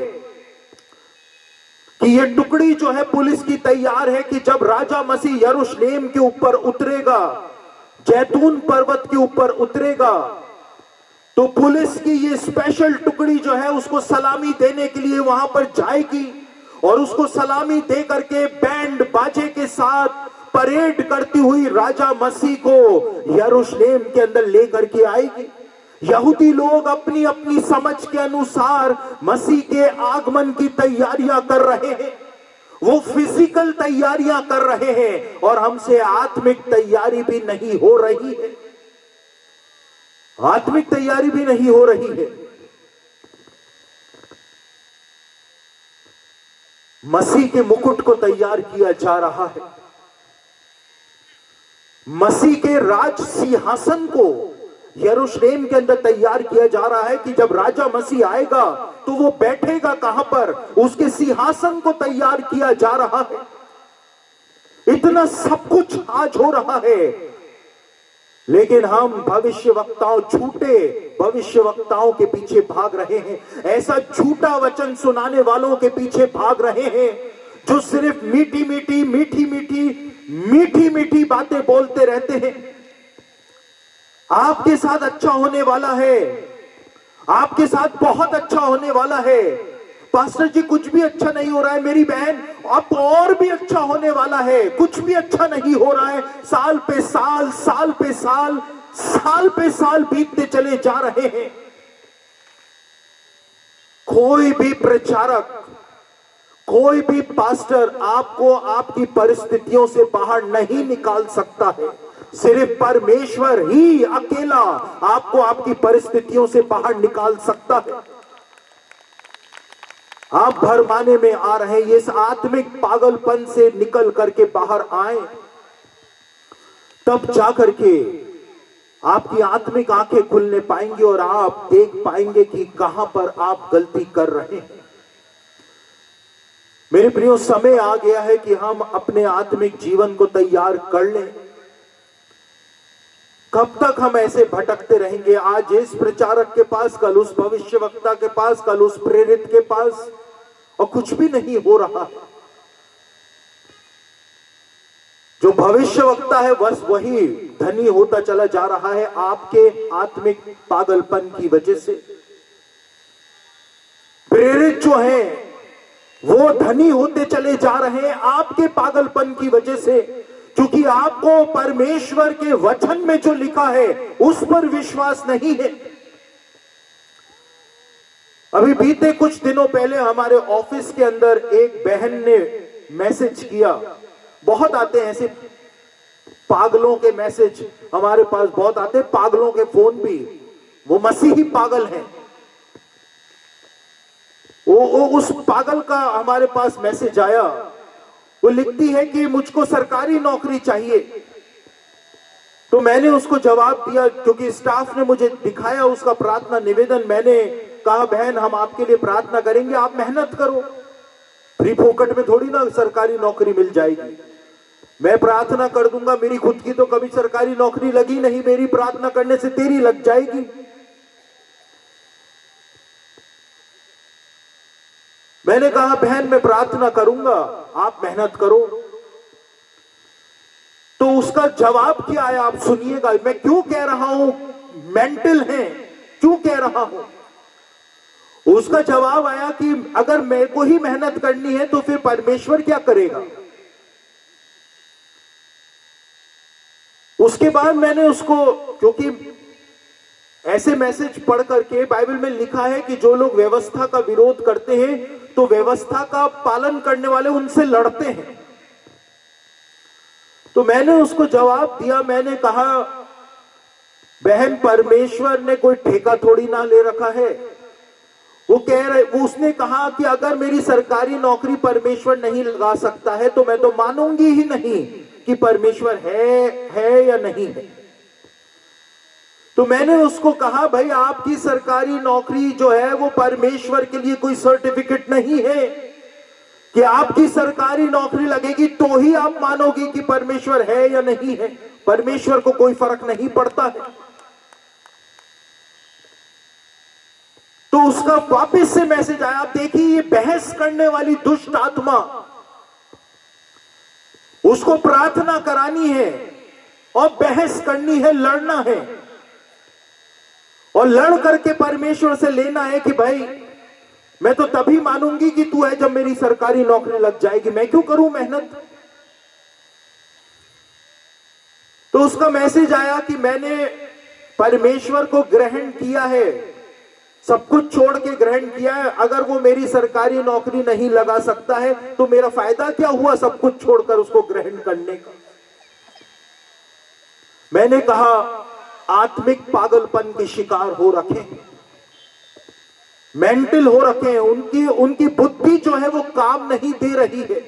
कि ये टुकड़ी जो है पुलिस की तैयार है कि जब राजा मसीह यरूशलेम के ऊपर उतरेगा, जैतून पर्वत के ऊपर उतरेगा, तो पुलिस की ये स्पेशल टुकड़ी जो है उसको सलामी देने के लिए वहां पर जाएगी और उसको सलामी दे करके बैंड बाजे के साथ परेड करती हुई राजा मसीह को यरूशलेम के अंदर लेकर के आएगी। यहूदी लोग अपनी अपनी समझ के अनुसार मसीह के आगमन की तैयारियां कर रहे हैं, वो फिजिकल तैयारियां कर रहे हैं और हमसे आत्मिक तैयारी भी नहीं हो रही है, आत्मिक तैयारी भी नहीं हो रही है। मसीह के मुकुट को तैयार किया जा रहा है, मसीह के राज सिंहासन को यरूशलेम के अंदर तैयार किया जा रहा है कि जब राजा मसीह आएगा तो वो बैठेगा कहां पर, उसके सिंहासन को तैयार किया जा रहा है। इतना सब कुछ आज हो रहा है, लेकिन हम भविष्यवक्ताओं, झूठे भविष्यवक्ताओं के पीछे भाग रहे हैं, ऐसा झूठा वचन सुनाने वालों के पीछे भाग रहे हैं जो सिर्फ मीठी मीठी मीठी मीठी मीठी मीठी बातें बोलते रहते हैं। आपके साथ अच्छा होने वाला है, आपके साथ बहुत अच्छा होने वाला है। पास्टर जी कुछ भी अच्छा नहीं हो रहा है, मेरी बहन अब और भी अच्छा होने वाला है, कुछ भी अच्छा नहीं हो रहा है। साल पे साल, साल पे साल, साल पे साल बीतते चले जा रहे हैं। कोई भी प्रचारक, कोई भी पास्टर आपको आपकी परिस्थितियों से बाहर नहीं निकाल सकता है। सिर्फ परमेश्वर ही अकेला आपको आपकी परिस्थितियों से बाहर निकाल सकता है। आप भरमाने में आ रहे हैं, इस आत्मिक पागलपन से निकल करके बाहर आए, तब जाकर के आपकी आत्मिक आंखें खुलने पाएंगी और आप देख पाएंगे कि कहां पर आप गलती कर रहे हैं। मेरे प्रियो, समय आ गया है कि हम अपने आत्मिक जीवन को तैयार कर लें। कब तक हम ऐसे भटकते रहेंगे? आज इस प्रचारक के पास, कल उस भविष्यवक्ता के पास, कल उस प्रेरित के पास, और कुछ भी नहीं हो रहा। जो भविष्यवक्ता है बस वही धनी होता चला जा रहा है आपके आत्मिक पागलपन की वजह से। प्रेरित जो हैं वो धनी होते चले जा रहे हैं आपके पागलपन की वजह से, क्योंकि आपको परमेश्वर के वचन में जो लिखा है उस पर विश्वास नहीं है। अभी बीते कुछ दिनों पहले हमारे ऑफिस के अंदर एक बहन ने मैसेज किया। बहुत आते हैं ऐसे पागलों के मैसेज हमारे पास, बहुत आते हैं पागलों के फोन भी, वो मसीही पागल हैं। वो उस पागल का हमारे पास मैसेज आया, वो लिखती है कि मुझको सरकारी नौकरी चाहिए। तो मैंने उसको जवाब दिया, क्योंकि स्टाफ ने मुझे दिखाया उसका प्रार्थना निवेदन। मैंने कहा बहन हम आपके लिए प्रार्थना करेंगे, आप मेहनत करो, फ्री फोकट में थोड़ी ना सरकारी नौकरी मिल जाएगी। मैं प्रार्थना कर दूंगा, मेरी खुद की तो कभी सरकारी नौकरी लगी नहीं, मेरी प्रार्थना करने से तेरी लग जाएगी। मैंने कहा बहन मैं प्रार्थना करूंगा, आप मेहनत करो। तो उसका जवाब क्या आया आप सुनिएगा। मैं क्यों कह रहा हूं मेंटल है, क्यों कह रहा हूं। उसका जवाब आया कि अगर मेरे को ही मेहनत करनी है तो फिर परमेश्वर क्या करेगा। उसके बाद मैंने उसको, क्योंकि ऐसे मैसेज पढ़ करके बाइबल में लिखा है कि जो लोग व्यवस्था का विरोध करते हैं तो व्यवस्था का पालन करने वाले उनसे लड़ते हैं। तो मैंने उसको जवाब दिया, मैंने कहा बहन परमेश्वर ने कोई ठेका थोड़ी ना ले रखा है। वो कह रहे, वो उसने कहा कि अगर मेरी सरकारी नौकरी परमेश्वर नहीं लगा सकता है तो मैं तो मानूंगी ही नहीं कि परमेश्वर है या नहीं है। तो मैंने उसको कहा भाई आपकी सरकारी नौकरी जो है वो परमेश्वर के लिए कोई सर्टिफिकेट नहीं है कि आपकी सरकारी नौकरी लगेगी तो ही आप मानोगे कि परमेश्वर है या नहीं है। परमेश्वर को कोई फर्क नहीं पड़ता है। तो उसका वापस से मैसेज आया। आप देखिए ये बहस करने वाली दुष्ट आत्मा, उसको प्रार्थना करानी है और बहस करनी है, लड़ना है और लड़ करके परमेश्वर से लेना है कि भाई मैं तो तभी मानूंगी कि तू है जब मेरी सरकारी नौकरी लग जाएगी, मैं क्यों करूं मेहनत। तो उसका मैसेज आया कि मैंने परमेश्वर को ग्रहण किया है, सब कुछ छोड़ के ग्रहण किया है। अगर वो मेरी सरकारी नौकरी नहीं लगा सकता है तो मेरा फायदा क्या हुआ सब कुछ छोड़कर उसको ग्रहण करने का। मैंने कहा आत्मिक पागलपन के शिकार हो रखे हैं, मेंटल हो रखे हैं, उनकी बुद्धि जो है वो काम नहीं दे रही है,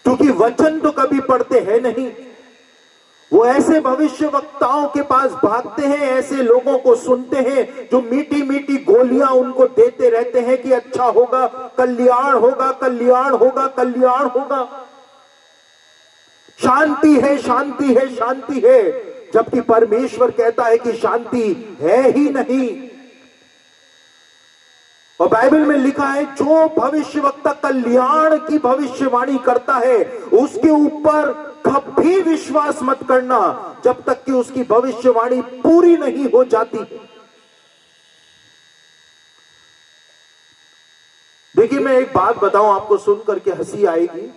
क्योंकि वचन तो कभी पढ़ते हैं नहीं। वो ऐसे भविष्य वक्ताओं के पास भागते हैं, ऐसे लोगों को सुनते हैं जो मीठी मीठी गोलियां उनको देते रहते हैं कि अच्छा होगा, कल्याण होगा, कल्याण होगा, कल्याण होगा, शांति है, शांति है, शांति है, जबकि परमेश्वर कहता है कि शांति है ही नहीं। और बाइबल में लिखा है जो भविष्यवक्ता कल्याण की भविष्यवाणी करता है उसके ऊपर कभी विश्वास मत करना जब तक कि उसकी भविष्यवाणी पूरी नहीं हो जाती। देखिए मैं एक बात बताऊं आपको, सुन करके हंसी आएगी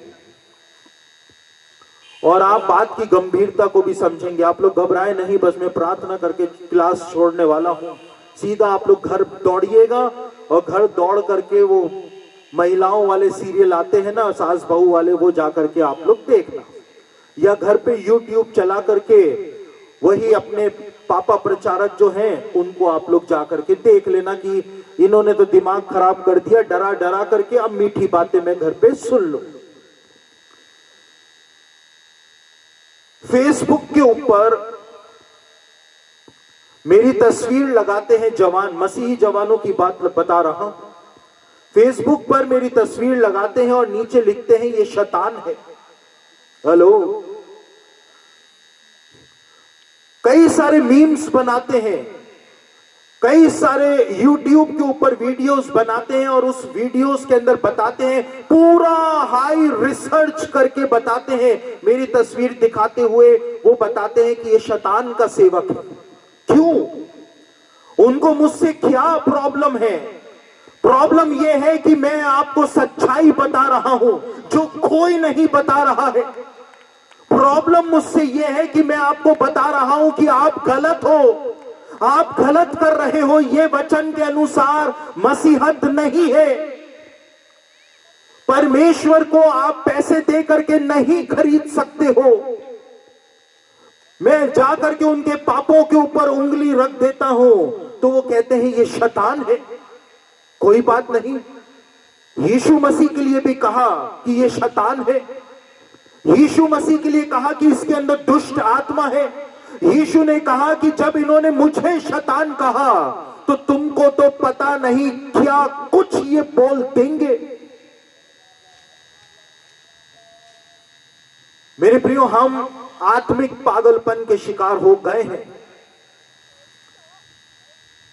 और आप बात की गंभीरता को भी समझेंगे। आप लोग घबराए नहीं, बस मैं प्रार्थना करके क्लास छोड़ने वाला हूं। सीधा आप लोग घर दौड़िएगा और घर दौड़ करके वो महिलाओं वाले सीरियल आते हैं ना, सास बहू वाले, वो जाकर के आप लोग देखना, या घर पे YouTube चला करके वही अपने पापा प्रचारक जो हैं उनको आप लोग जाकर के देख लेना कि इन्होंने तो दिमाग खराब कर दिया, डरा डरा करके अब मीठी बातें मैं घर पे सुन लूं। फेसबुक के ऊपर मेरी तस्वीर लगाते हैं जवान, मसीही जवानों की बात बता रहा हूं। फेसबुक पर मेरी तस्वीर लगाते हैं और नीचे लिखते हैं ये शैतान है। हेलो, कई सारे मीम्स बनाते हैं कई सारे YouTube के ऊपर वीडियोस बनाते हैं और उस वीडियोस के अंदर बताते हैं, पूरा हाई रिसर्च करके बताते हैं, मेरी तस्वीर दिखाते हुए वो बताते हैं कि ये शैतान का सेवक है। क्यों? उनको मुझसे क्या प्रॉब्लम है? प्रॉब्लम यह है कि मैं आपको सच्चाई बता रहा हूं जो कोई नहीं बता रहा है। प्रॉब्लम मुझसे यह है कि मैं आपको बता रहा हूं कि आप गलत हो, आप गलत कर रहे हो। यह वचन के अनुसार मसीहत नहीं है। परमेश्वर को आप पैसे दे करके नहीं खरीद सकते हो। मैं जाकर के उनके पापों के ऊपर उंगली रख देता हूं तो वो कहते हैं ये शैतान है। कोई बात नहीं, यीशु मसीह के लिए भी कहा कि ये शैतान है। यीशु मसीह के लिए कहा कि इसके अंदर दुष्ट आत्मा है। यीशु ने कहा कि जब इन्होंने मुझे शैतान कहा तो तुमको तो पता नहीं क्या कुछ ये बोल देंगे। मेरे प्रियो, हम आत्मिक पागलपन के शिकार हो गए हैं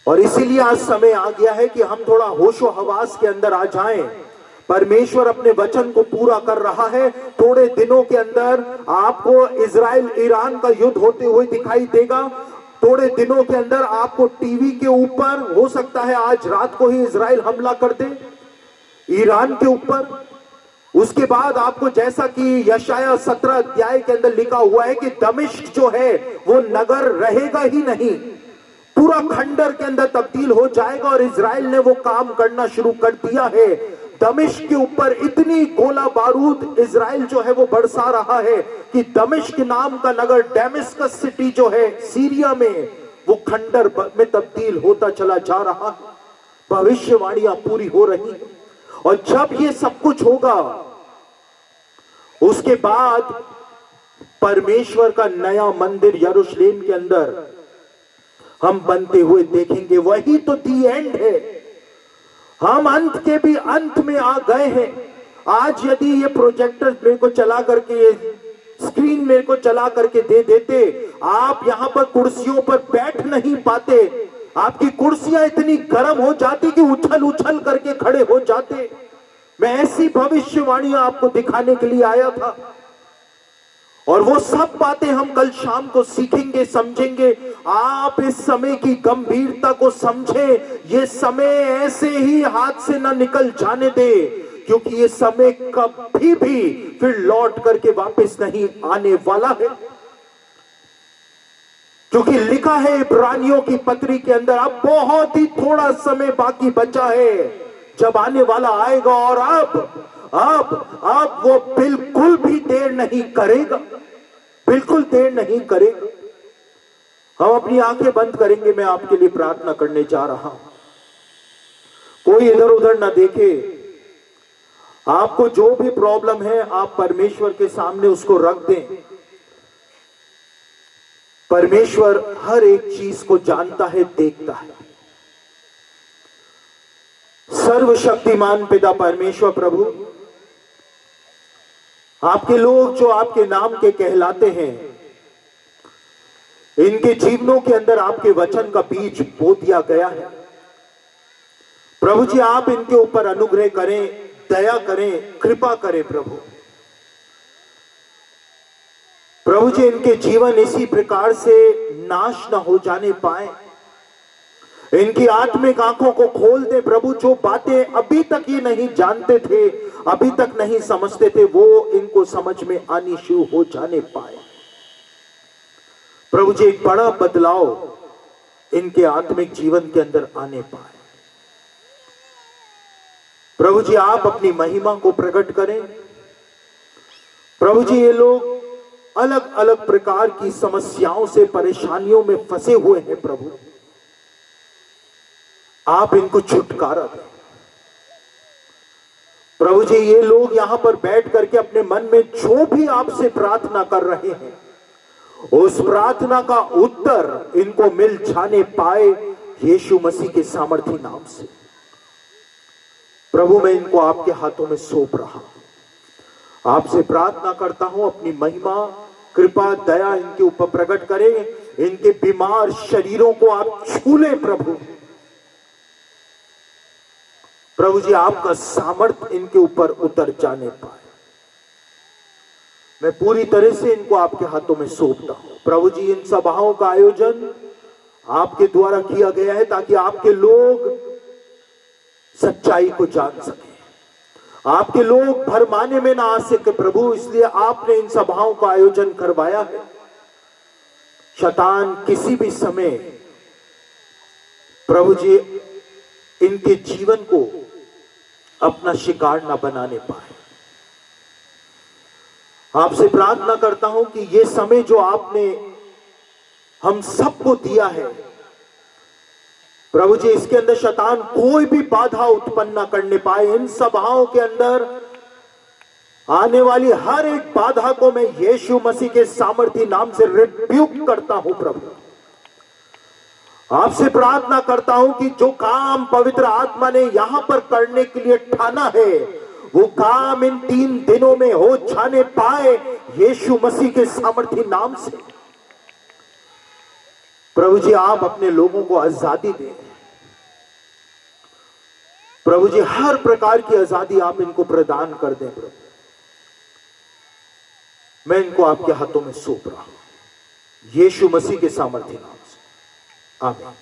और इसीलिए आज समय आ गया है कि हम थोड़ा होशो हवास के अंदर आ जाएं। परमेश्वर अपने वचन को पूरा कर रहा है। थोड़े दिनों के अंदर आपको इजराइल ईरान का युद्ध होते हुए दिखाई देगा। थोड़े दिनों के अंदर आपको टीवी के ऊपर, हो सकता है आज रात को ही इजराइल हमला कर दे ईरान के ऊपर। उसके बाद आपको, जैसा कि यशाया 17 अध्याय के अंदर लिखा हुआ है कि दमिश्क जो है वो नगर रहेगा ही नहीं, पूरा खंडर के अंदर तब्दील हो जाएगा। और इजराइल ने वो काम करना शुरू कर दिया है। दमिश्क के ऊपर इतनी गोला बारूद इजराइल जो है वो बरसा रहा है कि दमिश्क नाम का नगर, डेमिस्कस सिटी जो है सीरिया में, वो खंडर में तब्दील होता चला जा रहा है। भविष्यवाणियां पूरी हो रही है। और जब ये सब कुछ होगा उसके बाद परमेश्वर का नया मंदिर यरूशलेम के अंदर हम बनते हुए देखेंगे। वही तो दी एंड है। हम अंत के भी अंत में आ गए हैं। आज यदि ये प्रोजेक्टर मेरे को चला करके, ये स्क्रीन मेरे को चला करके दे देते, आप यहां पर कुर्सियों पर बैठ नहीं पाते। आपकी कुर्सियां इतनी गर्म हो जाती कि उछल उछल करके खड़े हो जाते। मैं ऐसी भविष्यवाणियां आपको दिखाने के लिए आया था और वो सब बातें हम कल शाम को सीखेंगे, समझेंगे। आप इस समय की गंभीरता को समझें। ये समय ऐसे ही हाथ से ना निकल जाने दे, क्योंकि ये समय कभी भी फिर लौट करके वापस नहीं आने वाला है। क्योंकि लिखा है इब्रानियों की पत्री के अंदर, अब बहुत ही थोड़ा समय बाकी बचा है जब आने वाला आएगा। और अब वो बिल्कुल भी देर नहीं करेगा, बिल्कुल देर नहीं करेगा। हम अपनी आंखें बंद करेंगे। मैं आपके लिए प्रार्थना करने जा रहा हूं। कोई इधर उधर ना देखे। आपको जो भी प्रॉब्लम है आप परमेश्वर के सामने उसको रख दें। परमेश्वर हर एक चीज को जानता है, देखता है। सर्वशक्तिमान पिता परमेश्वर प्रभु, आपके लोग जो आपके नाम के कहलाते हैं, इनके जीवनों के अंदर आपके वचन का बीज बो दिया गया है। प्रभु जी, आप इनके ऊपर अनुग्रह करें, दया करें, कृपा करें। प्रभु जी, इनके जीवन इसी प्रकार से नाश न हो जाने पाए। इनकी आत्मिक आंखों को खोल दे प्रभु। जो बातें अभी तक ये नहीं जानते थे, अभी तक नहीं समझते थे, वो इनको समझ में आनी शुरू हो जाने पाए। प्रभु जी, एक बड़ा बदलाव इनके आत्मिक जीवन के अंदर आने पाए। प्रभु जी, आप अपनी महिमा को प्रकट करें। प्रभु जी, ये लोग अलग अलग प्रकार की समस्याओं से, परेशानियों में फंसे हुए हैं। प्रभु, आप इनको छुटकारा दें। प्रभु जी, ये लोग यहां पर बैठ करके अपने मन में जो भी आपसे प्रार्थना कर रहे हैं, उस प्रार्थना का उत्तर इनको मिल जाने पाए यीशु मसीह के सामर्थी नाम से। प्रभु, मैं इनको आपके हाथों में सौंप रहा हूं। आपसे प्रार्थना करता हूं, अपनी महिमा, कृपा, दया इनके ऊपर प्रकट करें। इनके बीमार शरीरों को आप छू लें प्रभु। प्रभु जी आपका सामर्थ इनके ऊपर उतर जाने पाए। मैं पूरी तरह से इनको आपके हाथों में सौंपता हूं। प्रभु जी इन सभाओं का आयोजन आपके द्वारा किया गया है ताकि आपके लोग सच्चाई को जान सके, आपके लोग भरमाने में ना आ सके प्रभु, इसलिए आपने इन सभाओं का आयोजन करवाया है। शैतान किसी भी समय प्रभु जी इनके जीवन को अपना शिकार ना बनाने पाए। आपसे प्रार्थना करता हूं कि ये समय जो आपने हम सबको दिया है प्रभु जी, इसके अंदर शैतान कोई भी बाधा उत्पन्न ना करने पाए। इन सभाओं के अंदर आने वाली हर एक बाधा को मैं यीशु मसीह के सामर्थी नाम से रिब्यूक करता हूं प्रभु। आपसे प्रार्थना करता हूं कि जो काम पवित्र आत्मा ने यहां पर करने के लिए ठाना है वो काम इन 3 दिनों में हो जाने पाए यीशु मसीह के सामर्थी नाम से। प्रभु जी आप अपने लोगों को आजादी दें प्रभु जी, हर प्रकार की आजादी आप इनको प्रदान कर दें प्रभु। मैं इनको आपके हाथों में सौंप रहा हूं यीशु मसीह के सामर्थी नाम से, आमीन।